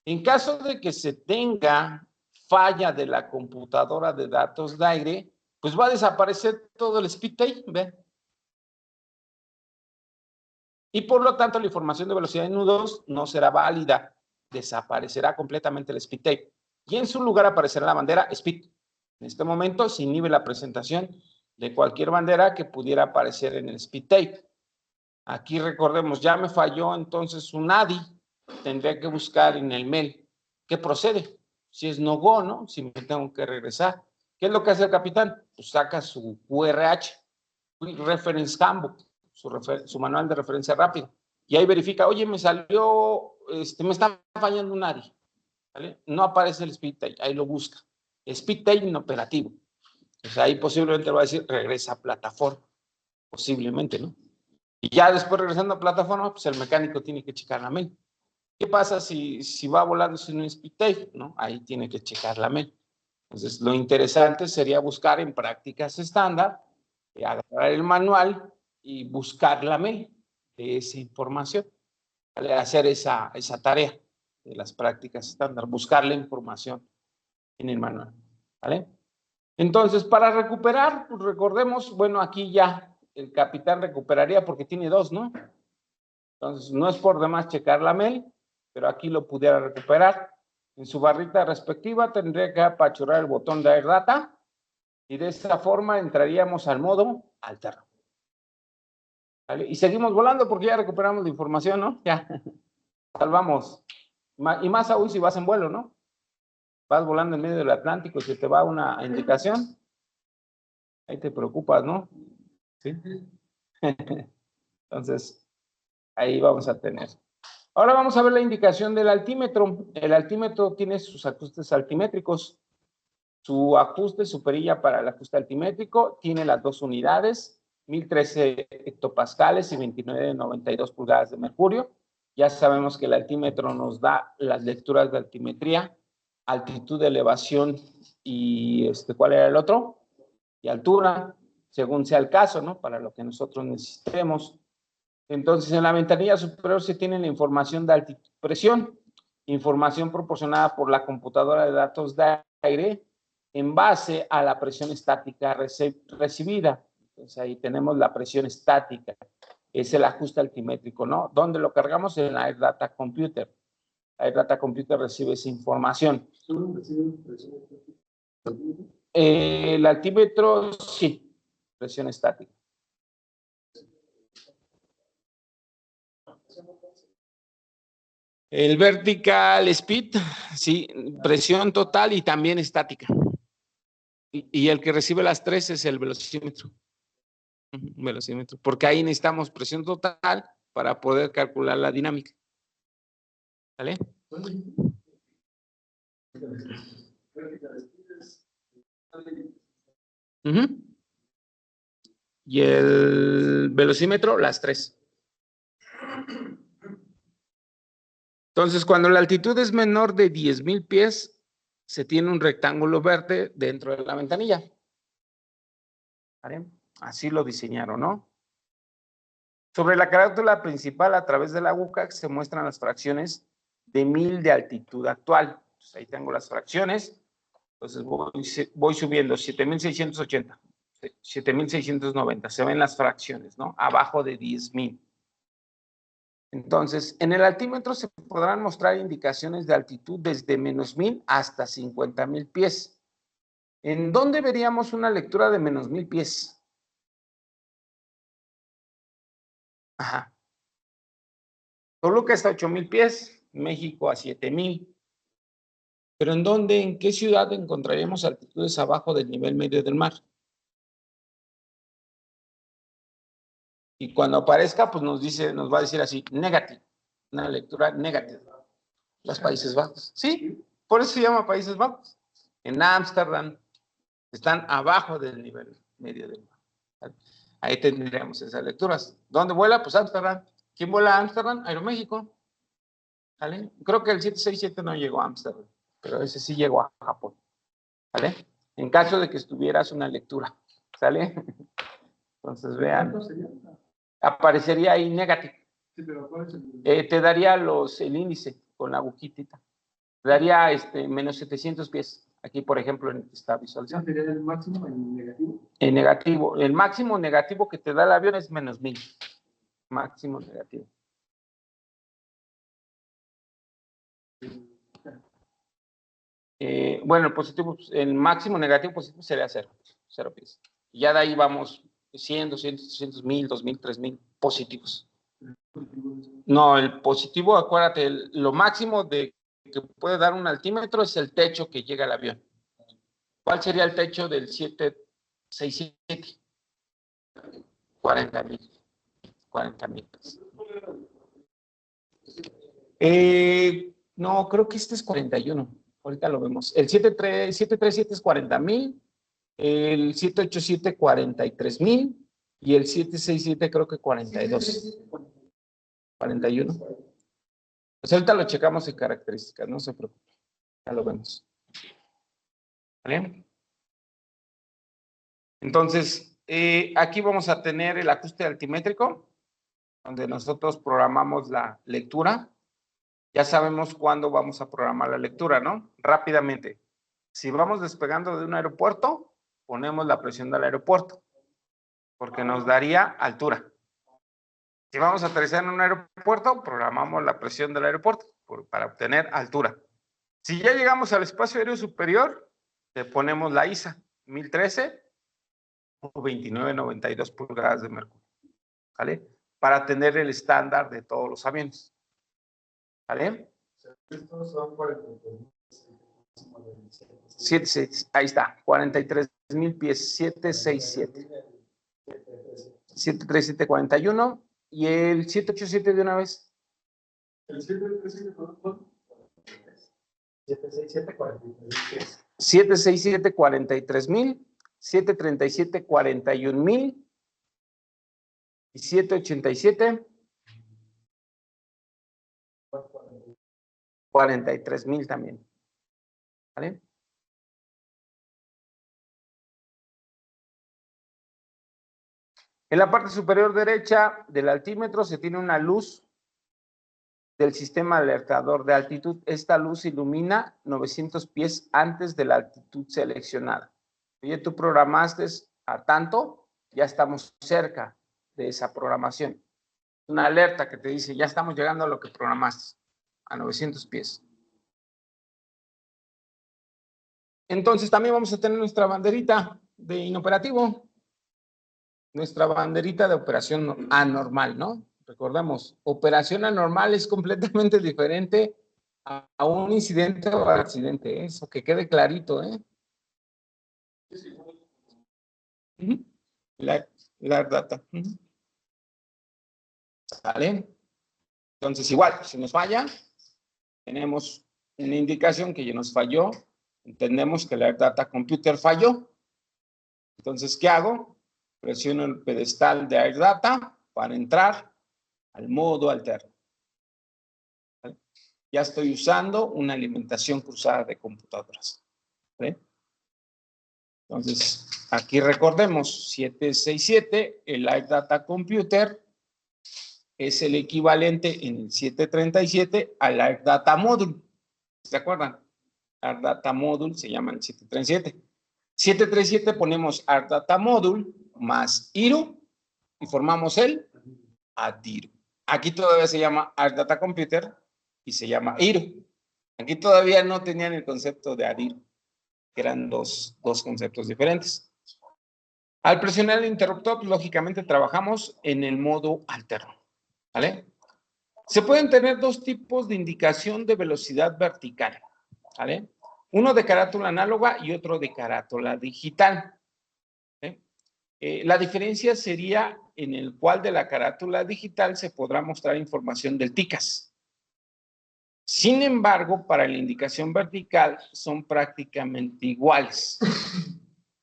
En caso de que se tenga falla de la computadora de datos de aire, pues va a desaparecer todo el speed tape, ¿ve? Y por lo tanto la información de velocidad de nudos no será válida, desaparecerá completamente el speed tape. Y en su lugar aparecerá la bandera speed. En este momento se inhibe la presentación de cualquier bandera que pudiera aparecer en el speed tape. Aquí recordemos, ya me falló entonces un ADI, tendría que buscar en el mail qué procede. Si es no go, ¿no? Si me tengo que regresar. ¿Qué es lo que hace el capitán? Pues saca su QRH, Quick Reference Handbook, su manual de referencia rápido. Y ahí verifica, oye, me salió, me está fallando un ADI. ¿Vale? No aparece el speed tape, ahí lo busca. Speed tape inoperativo. O sea, ahí posiblemente va a decir, regresa a plataforma. Posiblemente, ¿no? Y ya después regresando a plataforma, pues el mecánico tiene que checar la mail. ¿Qué pasa si va volando sin un speed tape? ¿No? Ahí tiene que checar la mail. Entonces, lo interesante sería buscar en prácticas estándar, agarrar el manual y buscar la mail de esa información, ¿vale? Hacer esa tarea. de las prácticas estándar, buscar la información en el manual, ¿vale? Entonces, para recuperar, pues recordemos, bueno, aquí ya el capitán recuperaría porque tiene 2, ¿no? Entonces, no es por demás checar la mail, pero aquí lo pudiera recuperar. En su barrita respectiva tendría que apachurrar el botón de Air Data y de esta forma entraríamos al modo alterno. ¿Vale? Y seguimos volando porque ya recuperamos la información, ¿no? Ya salvamos. Y más aún si vas en vuelo, ¿no? Vas volando en medio del Atlántico y se te va una indicación. Ahí te preocupas, ¿no? Sí. Entonces, ahí vamos a tener. Ahora vamos a ver la indicación del altímetro. El altímetro tiene sus ajustes altimétricos. Su ajuste, su perilla para el ajuste altimétrico, tiene las 2 unidades, 1013 hectopascales y 29,92 pulgadas de mercurio. Ya sabemos que el altímetro nos da las lecturas de altimetría, altitud de elevación y ¿cuál era el otro? Y altura, según sea el caso, ¿no? Para lo que nosotros necesitemos. Entonces, en la ventanilla superior se tiene la información de altitud y presión, información proporcionada por la computadora de datos de aire en base a la presión estática recibida. Entonces, ahí tenemos la presión estática, es el ajuste altimétrico, ¿no? ¿Dónde lo cargamos? En la Air Data Computer. La Air Data Computer recibe esa información. El altímetro, sí, presión estática. El vertical speed, sí, presión total y también estática. Y el que recibe las 3 es el velocímetro. Velocímetro, porque ahí necesitamos presión total para poder calcular la dinámica. ¿Vale? Y el velocímetro, las 3. Entonces, cuando la altitud es menor de 10,000 pies, se tiene un rectángulo verde dentro de la ventanilla. ¿Vale? Así lo diseñaron, ¿no? Sobre la carátula principal, a través de la aguja, se muestran las fracciones de 1000 de altitud actual. Entonces, ahí tengo las fracciones. Entonces, voy subiendo 7,680, 7,690. Se ven las fracciones, ¿no? Abajo de 10,000. Entonces, en el altímetro se podrán mostrar indicaciones de altitud desde -1000 hasta 50,000 pies. ¿En dónde veríamos una lectura de -1000 pies? Ajá. Toluca está a 8,000 pies, México a 7,000. ¿Pero en dónde, en qué ciudad encontraríamos altitudes abajo del nivel medio del mar? Y cuando aparezca, pues nos va a decir así, negative, una lectura negativa. Los Países Bajos. Sí, por eso se llama Países Bajos. En Ámsterdam están abajo del nivel medio del mar. Ahí tendríamos esas lecturas. ¿Dónde vuela? Pues Ámsterdam. ¿Quién vuela a Ámsterdam? Aeroméxico. ¿Vale? Creo que el 767 no llegó a Ámsterdam, pero ese sí llegó a Japón. ¿Vale? En caso de que estuvieras una lectura. ¿Sale? Entonces vean. Aparecería ahí negativo. Sí, pero ¿cuál es te daría el índice con la agujita. Te daría menos 700 pies. Aquí, por ejemplo, en esta visualización. ¿Sería el máximo en negativo? En negativo. El máximo negativo que te da el avión es -1000. Máximo negativo. Bueno, el positivo, el máximo negativo positivo sería 0 pies. Y ya de ahí vamos 100, 200, 300, 1000, 2000, 3000 positivos. No, el positivo, acuérdate, lo máximo que puede dar un altímetro es el techo que llega al avión. ¿Cuál sería el techo del 767? 40,000. 40,000. No, creo que este es 41. Ahorita lo vemos. El 737 es 40,000. El 787, 43,000. Y el 767 creo que 42. 41. Pues ahorita lo checamos en características, no se preocupe. Ya lo vemos. ¿Vale? Entonces, aquí vamos a tener el ajuste altimétrico, donde nosotros programamos la lectura. Ya sabemos cuándo vamos a programar la lectura, ¿no? Rápidamente. Si vamos despegando de un aeropuerto, ponemos la presión del aeropuerto, porque nos daría altura. Si vamos a aterrizar en un aeropuerto, programamos la presión del aeropuerto para obtener altura. Si ya llegamos al espacio aéreo superior, le ponemos la ISA, 1013 o 2992 pulgadas de mercurio, ¿vale? Para tener el estándar de todos los aviones, ¿vale? Estos son 43. Ahí está, 43,000 pies, 767. 73741 y el 787 de una vez. El 737, ¿cuánto? 767, 43. 767, 43,000, 737, 41,000 y 787, 43,000 también. ¿Vale? En la parte superior derecha del altímetro se tiene una luz del sistema alertador de altitud. Esta luz ilumina 900 pies antes de la altitud seleccionada. Oye, tú programaste a tanto, ya estamos cerca de esa programación. Una alerta que te dice, ya estamos llegando a lo que programaste, a 900 pies. Entonces también vamos a tener nuestra banderita de inoperativo, nuestra banderita de operación anormal, ¿no? Recordamos, operación anormal es completamente diferente a un incidente o accidente, eso que quede clarito, ¿eh? La data. ¿Vale? Entonces, igual, si nos falla, tenemos una indicación que ya nos falló, entendemos que la data computer falló. Entonces, ¿qué hago? Presiono el pedestal de AirData para entrar al modo alterno. ¿Vale? Ya estoy usando una alimentación cruzada de computadoras. ¿Vale? Entonces, aquí recordemos, 767, el AirData Computer es el equivalente en el 737 al AirData Module. ¿Se acuerdan? AirData Module se llama el 737. 737 ponemos AirData Module más IRU y formamos el ADIRU. Aquí todavía se llama AirData Computer y se llama IRU. Aquí todavía no tenían el concepto de ADIRU, que eran dos conceptos diferentes. Al presionar el interruptor, lógicamente trabajamos en el modo alterno. ¿Vale? Se pueden tener dos tipos de indicación de velocidad vertical. ¿Vale? Uno de carátula análoga y otro de carátula digital. La diferencia sería en el cual de la carátula digital se podrá mostrar información del TICAS. Sin embargo, para la indicación vertical son prácticamente iguales.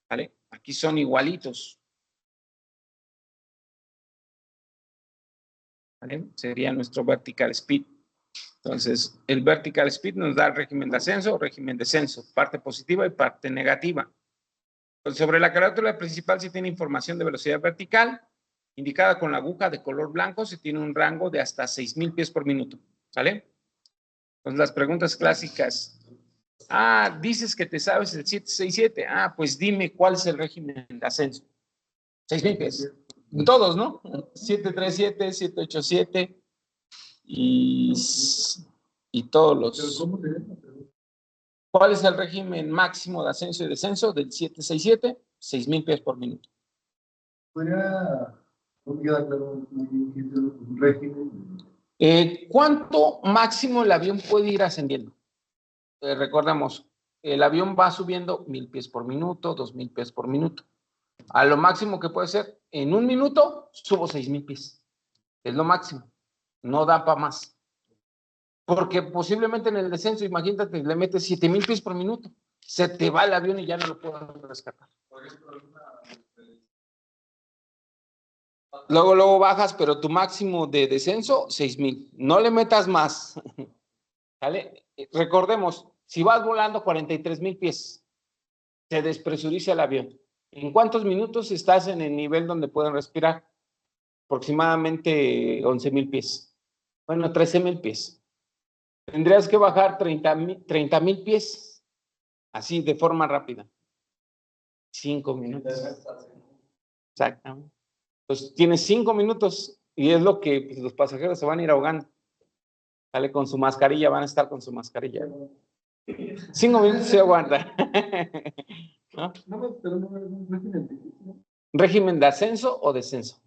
¿Vale? Aquí son igualitos. ¿Vale? Sería nuestro vertical speed. Entonces, el vertical speed nos da el régimen de ascenso o régimen de descenso, parte positiva y parte negativa. Entonces, sobre la carátula principal se tiene información de velocidad vertical, indicada con la aguja de color blanco, se tiene un rango de hasta 6,000 pies por minuto. ¿Sale? Entonces, las preguntas clásicas. Ah, dices que te sabes el 767. Ah, pues dime cuál es el régimen de ascenso. 6,000 pies. Todos, ¿no? 737, 787 y todos los... ¿Cuál es el régimen máximo de ascenso y descenso del 767? 6,000 pies por minuto. ¿Podría no queda claro un régimen? ¿Cuánto máximo el avión puede ir ascendiendo? Recordemos, el avión va subiendo 1,000 pies por minuto, 2,000 pies por minuto. A lo máximo que puede ser, en un minuto subo 6,000 pies. Es lo máximo. No da para más. Porque posiblemente en el descenso, imagínate, le metes 7,000 pies por minuto. Se te va el avión y ya no lo puedes rescatar. Luego bajas, pero tu máximo de descenso, 6,000. No le metas más. ¿Vale? Recordemos, si vas volando 43,000 pies, se despresuriza el avión. ¿En cuántos minutos estás en el nivel donde pueden respirar? Aproximadamente 11,000 pies. Bueno, 13,000 pies. Tendrías que bajar 30,000 pies, así de forma rápida. 5 minutos. Exactamente. Pues tienes 5 minutos y es lo que pues, los pasajeros se van a ir ahogando. Sale con su mascarilla, van a estar con su mascarilla. 5 minutos se aguanta. ¿No? Pero no es un régimen difícil. ¿Régimen de ascenso o descenso?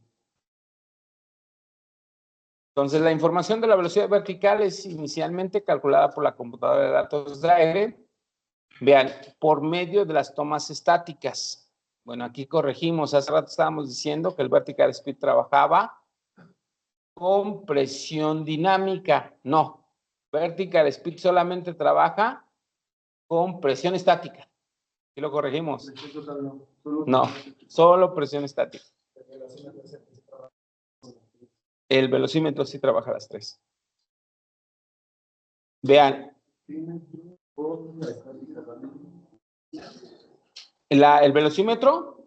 Entonces, la información de la velocidad vertical es inicialmente calculada por la computadora de datos de aire. Vean, por medio de las tomas estáticas. Bueno, aquí corregimos. Hace rato estábamos diciendo que el vertical speed trabajaba con presión dinámica. No, vertical speed solamente trabaja con presión estática. ¿Sí lo corregimos? No, solo presión estática. El velocímetro sí trabaja las tres. Vean. El velocímetro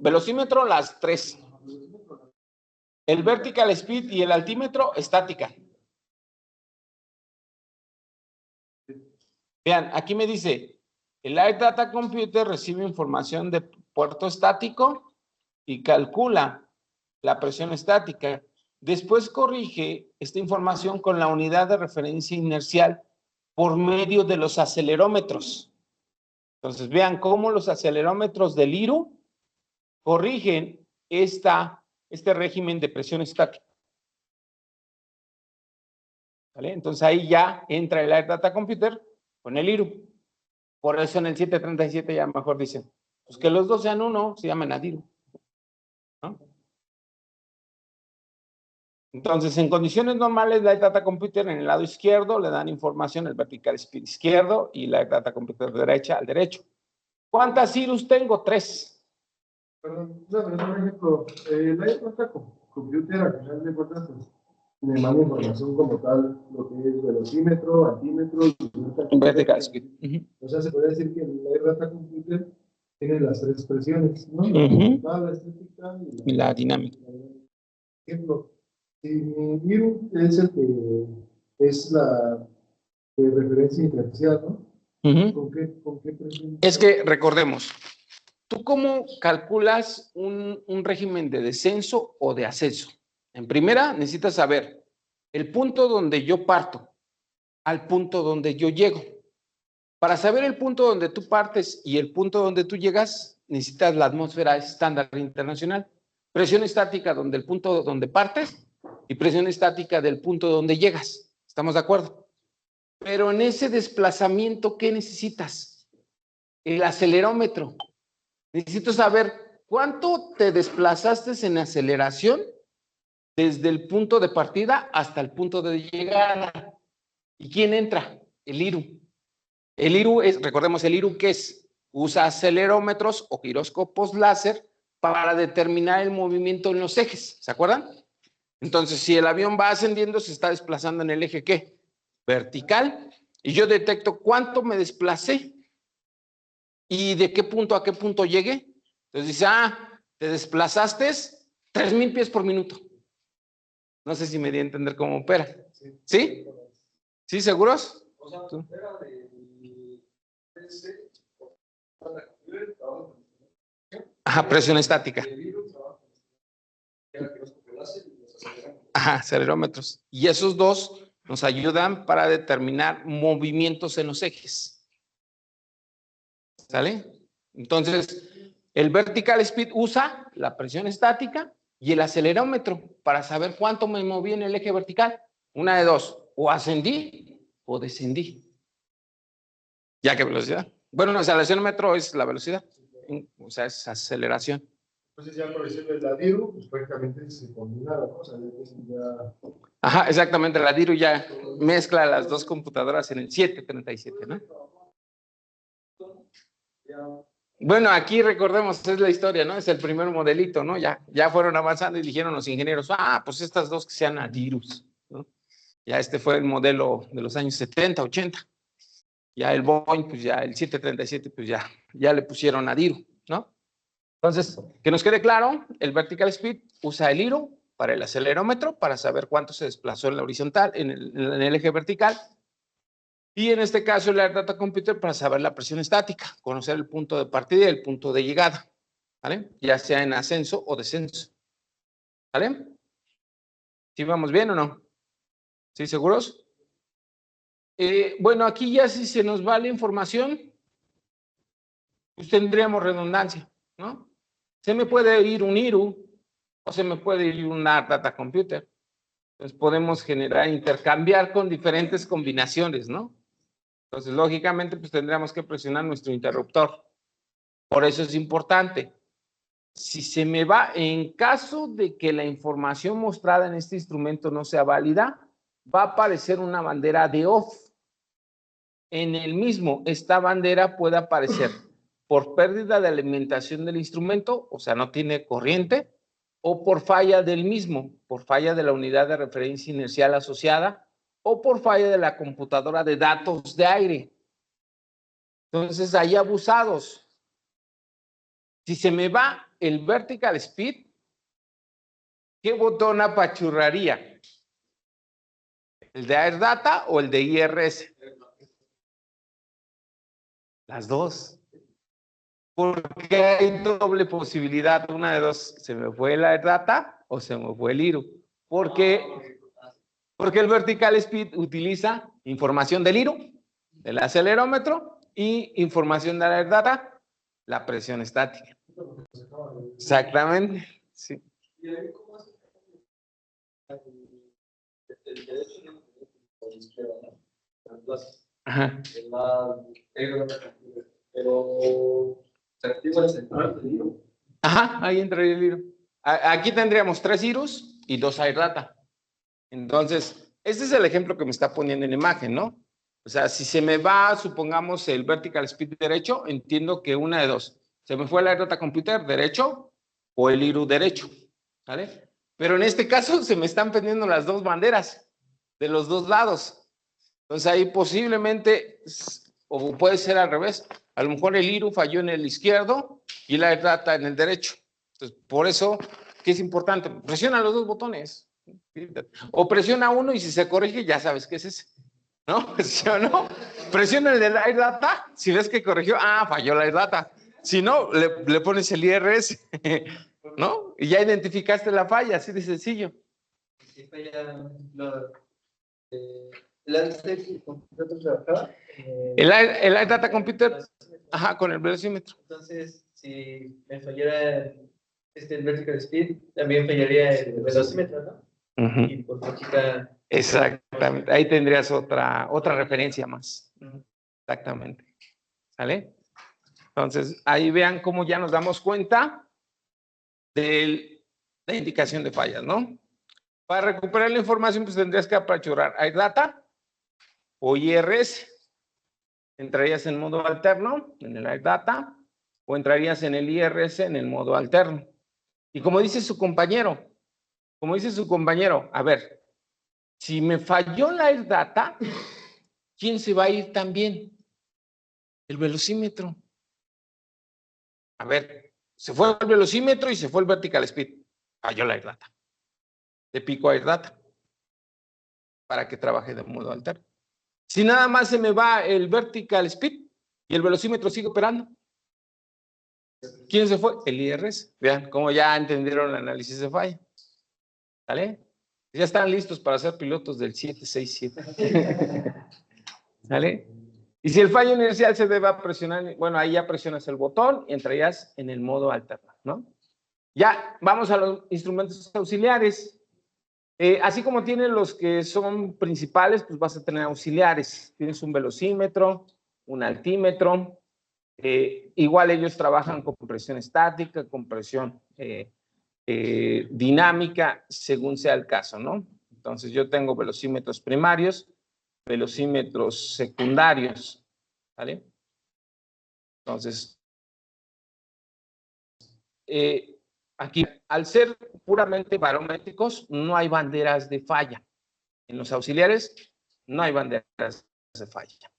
las tres. El vertical speed y el altímetro estática. Vean, aquí me dice, el Air Data Computer recibe información de puerto estático y calcula la presión estática. Después corrige esta información con la unidad de referencia inercial por medio de los acelerómetros. Entonces, vean cómo los acelerómetros del IRU corrigen este régimen de presión estática. ¿Vale? Entonces, ahí ya entra el Air Data Computer con el IRU. Por eso en el 737 ya mejor dicen, pues que los dos sean uno, se llaman ADIRU. ¿No? Entonces, en condiciones normales, la Data Computer en el lado izquierdo le dan información el vertical speed izquierdo y la Data Computer derecha al derecho. ¿Cuántas IRUs tengo? 3. Perdón, por ejemplo, la Data Computer al final de cuentas me manda información como tal, lo que es velocímetro, altímetro y vertical speed. O sea, se puede decir que la Data Computer tiene las tres presiones, ¿no? La estética y la dinámica. Ejemplo, si mi IRU es el que es la de referencia inercial, ¿no? ¿Con qué presión? Es que recordemos, ¿tú cómo calculas un régimen de descenso o de ascenso? En primera, necesitas saber el punto donde yo parto al punto donde yo llego. Para saber el punto donde tú partes y el punto donde tú llegas, necesitas la atmósfera estándar internacional. Presión estática donde el punto donde partes y presión estática del punto donde llegas. ¿Estamos de acuerdo? Pero en ese desplazamiento, ¿qué necesitas? El acelerómetro. Necesito saber cuánto te desplazaste en aceleración desde el punto de partida hasta el punto de llegada. ¿Y quién entra? El IRU. El IRU es, recordemos, el IRU ¿qué es? Usa acelerómetros o giróscopos láser para determinar el movimiento en los ejes. ¿Se acuerdan? Entonces, si el avión va ascendiendo, se está desplazando en el eje ¿qué? Vertical. Y yo detecto cuánto me desplacé y de qué punto a qué punto llegué. Entonces dice, te desplazaste 3,000 pies por minuto. No sé si me di a entender cómo opera. ¿Sí? ¿Sí, seguros? O sea, era de Ajá, presión estática. Ajá, acelerómetros. Y esos dos nos ayudan para determinar movimientos en los ejes. ¿Sale? Entonces, el vertical speed usa la presión estática y el acelerómetro para saber cuánto me moví en el eje vertical. Una de dos, o ascendí o descendí. ¿Ya qué velocidad? Bueno, el acelerómetro es la velocidad, o sea, es aceleración. Entonces ya por decirlo de la DIRU, pues prácticamente se combina la cosa. Ya... Ajá, exactamente, la DIRU ya mezcla las dos computadoras en el 737, ¿no? Bueno, aquí recordemos, es la historia, ¿no? Es el primer modelito, ¿no? Ya fueron avanzando y dijeron los ingenieros, pues estas dos que sean ADIRUs, ¿no? Ya este fue el modelo de los años 70, 80. Ya el Boeing, pues ya el 737, pues ya le pusieron ADIRU, ¿no? Entonces, que nos quede claro, el vertical speed usa el IRU para el acelerómetro, para saber cuánto se desplazó en la horizontal, en el eje vertical. Y en este caso el Air Data Computer para saber la presión estática, conocer el punto de partida y el punto de llegada, ¿vale? Ya sea en ascenso o descenso, ¿vale? ¿Sí vamos bien o no? ¿Sí seguros? Bueno, aquí ya si se nos va la información, pues tendríamos redundancia, ¿no? Se me puede ir un IRU o se me puede ir un Air Data Computer. Entonces podemos generar, intercambiar con diferentes combinaciones, ¿no? Entonces, lógicamente, pues tendríamos que presionar nuestro interruptor. Por eso es importante. Si se me va, en caso de que la información mostrada en este instrumento no sea válida, va a aparecer una bandera de off. En el mismo, esta bandera puede aparecer por pérdida de alimentación del instrumento, o sea, no tiene corriente, o por falla del mismo, por falla de la unidad de referencia inercial asociada, o por falla de la computadora de datos de aire. Entonces, hay abusados. Si se me va el vertical speed, ¿qué botón apachurraría? ¿El de Air Data o el de IRS? Las dos. Porque hay doble posibilidad, una de dos, se me fue el Air Data o se me fue el IRU. Porque el vertical speed utiliza información del IRU, del acelerómetro, y información de la Air Data, la presión estática. Exactamente, sí. Ajá. Pero se activa el central del IRU. Ajá, ahí entraría el IRU. Aquí tendríamos 3 IRUs y 2 Air Data. Entonces, este es el ejemplo que me está poniendo en la imagen, ¿no? O sea, si se me va, supongamos, el vertical speed derecho, entiendo que una de dos. Se me fue el Air Data Computer derecho o el IRU derecho, ¿vale? Pero en este caso se me están prendiendo las dos banderas de los dos lados. Entonces ahí posiblemente, o puede ser al revés, a lo mejor el IRU falló en el izquierdo y la Air Data en el derecho. Entonces, por eso, ¿qué es importante? Presiona los dos botones. O presiona uno y si se corrige, ya sabes qué es ese. ¿No? ¿Sí o no? Presiona el de la Air Data, si ves que corrigió, falló la Air Data. Si no, le pones el IRS, ¿no? Y ya identificaste la falla, así de sencillo. Si falla el Air Computer trabajaba. El Air Data Computer, ajá, con el velocímetro. Entonces, si me fallara el vertical speed, también fallaría el velocímetro, ¿no? Y por lógica. Exactamente, ahí tendrías otra referencia más. Exactamente. ¿Sale? Entonces, ahí vean cómo ya nos damos cuenta de la indicación de fallas, ¿no? Para recuperar la información, pues tendrías que aperturar Air Data o IRS. Entrarías en modo alterno, en el Air Data, o entrarías en el IRS en el modo alterno. Y como dice su compañero, a ver, si me falló la Air Data, ¿quién se va a ir también? El velocímetro. A ver, se fue el velocímetro y se fue el vertical speed. Falló la Air Data. Le pico Air Data para que trabaje de modo alterno. Si nada más se me va el vertical speed y el velocímetro sigue operando, ¿quién se fue? El IRS. Vean cómo ya entendieron el análisis de falla. ¿Sale? Ya están listos para ser pilotos del 767. ¿Sale? Y si el fallo inercial se debe a presionar, bueno, ahí ya presionas el botón y entrarías en el modo alterno, ¿no? Ya, vamos a los instrumentos auxiliares. Así como tienen los que son principales, pues vas a tener auxiliares. Tienes un velocímetro, un altímetro. Igual ellos trabajan con presión estática, con presión dinámica, según sea el caso, ¿no? Entonces yo tengo velocímetros primarios, velocímetros secundarios, ¿vale? Entonces, aquí, al ser puramente barométricos, no hay banderas de falla. En los auxiliares no hay banderas de falla,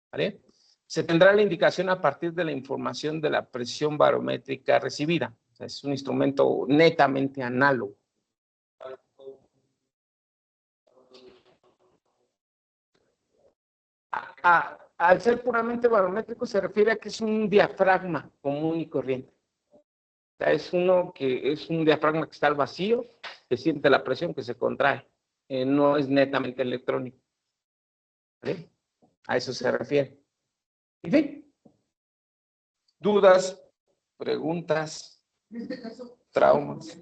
¿vale? Se tendrá la indicación a partir de la información de la presión barométrica recibida. O sea, es un instrumento netamente análogo. Al ser puramente barométrico se refiere a que es un diafragma común y corriente. O sea, es un diafragma que está al vacío, se siente la presión que se contrae. No es netamente electrónico. ¿Vale? A eso se refiere. En fin. ¿Dudas? ¿Preguntas? En este caso, ¿Traumas?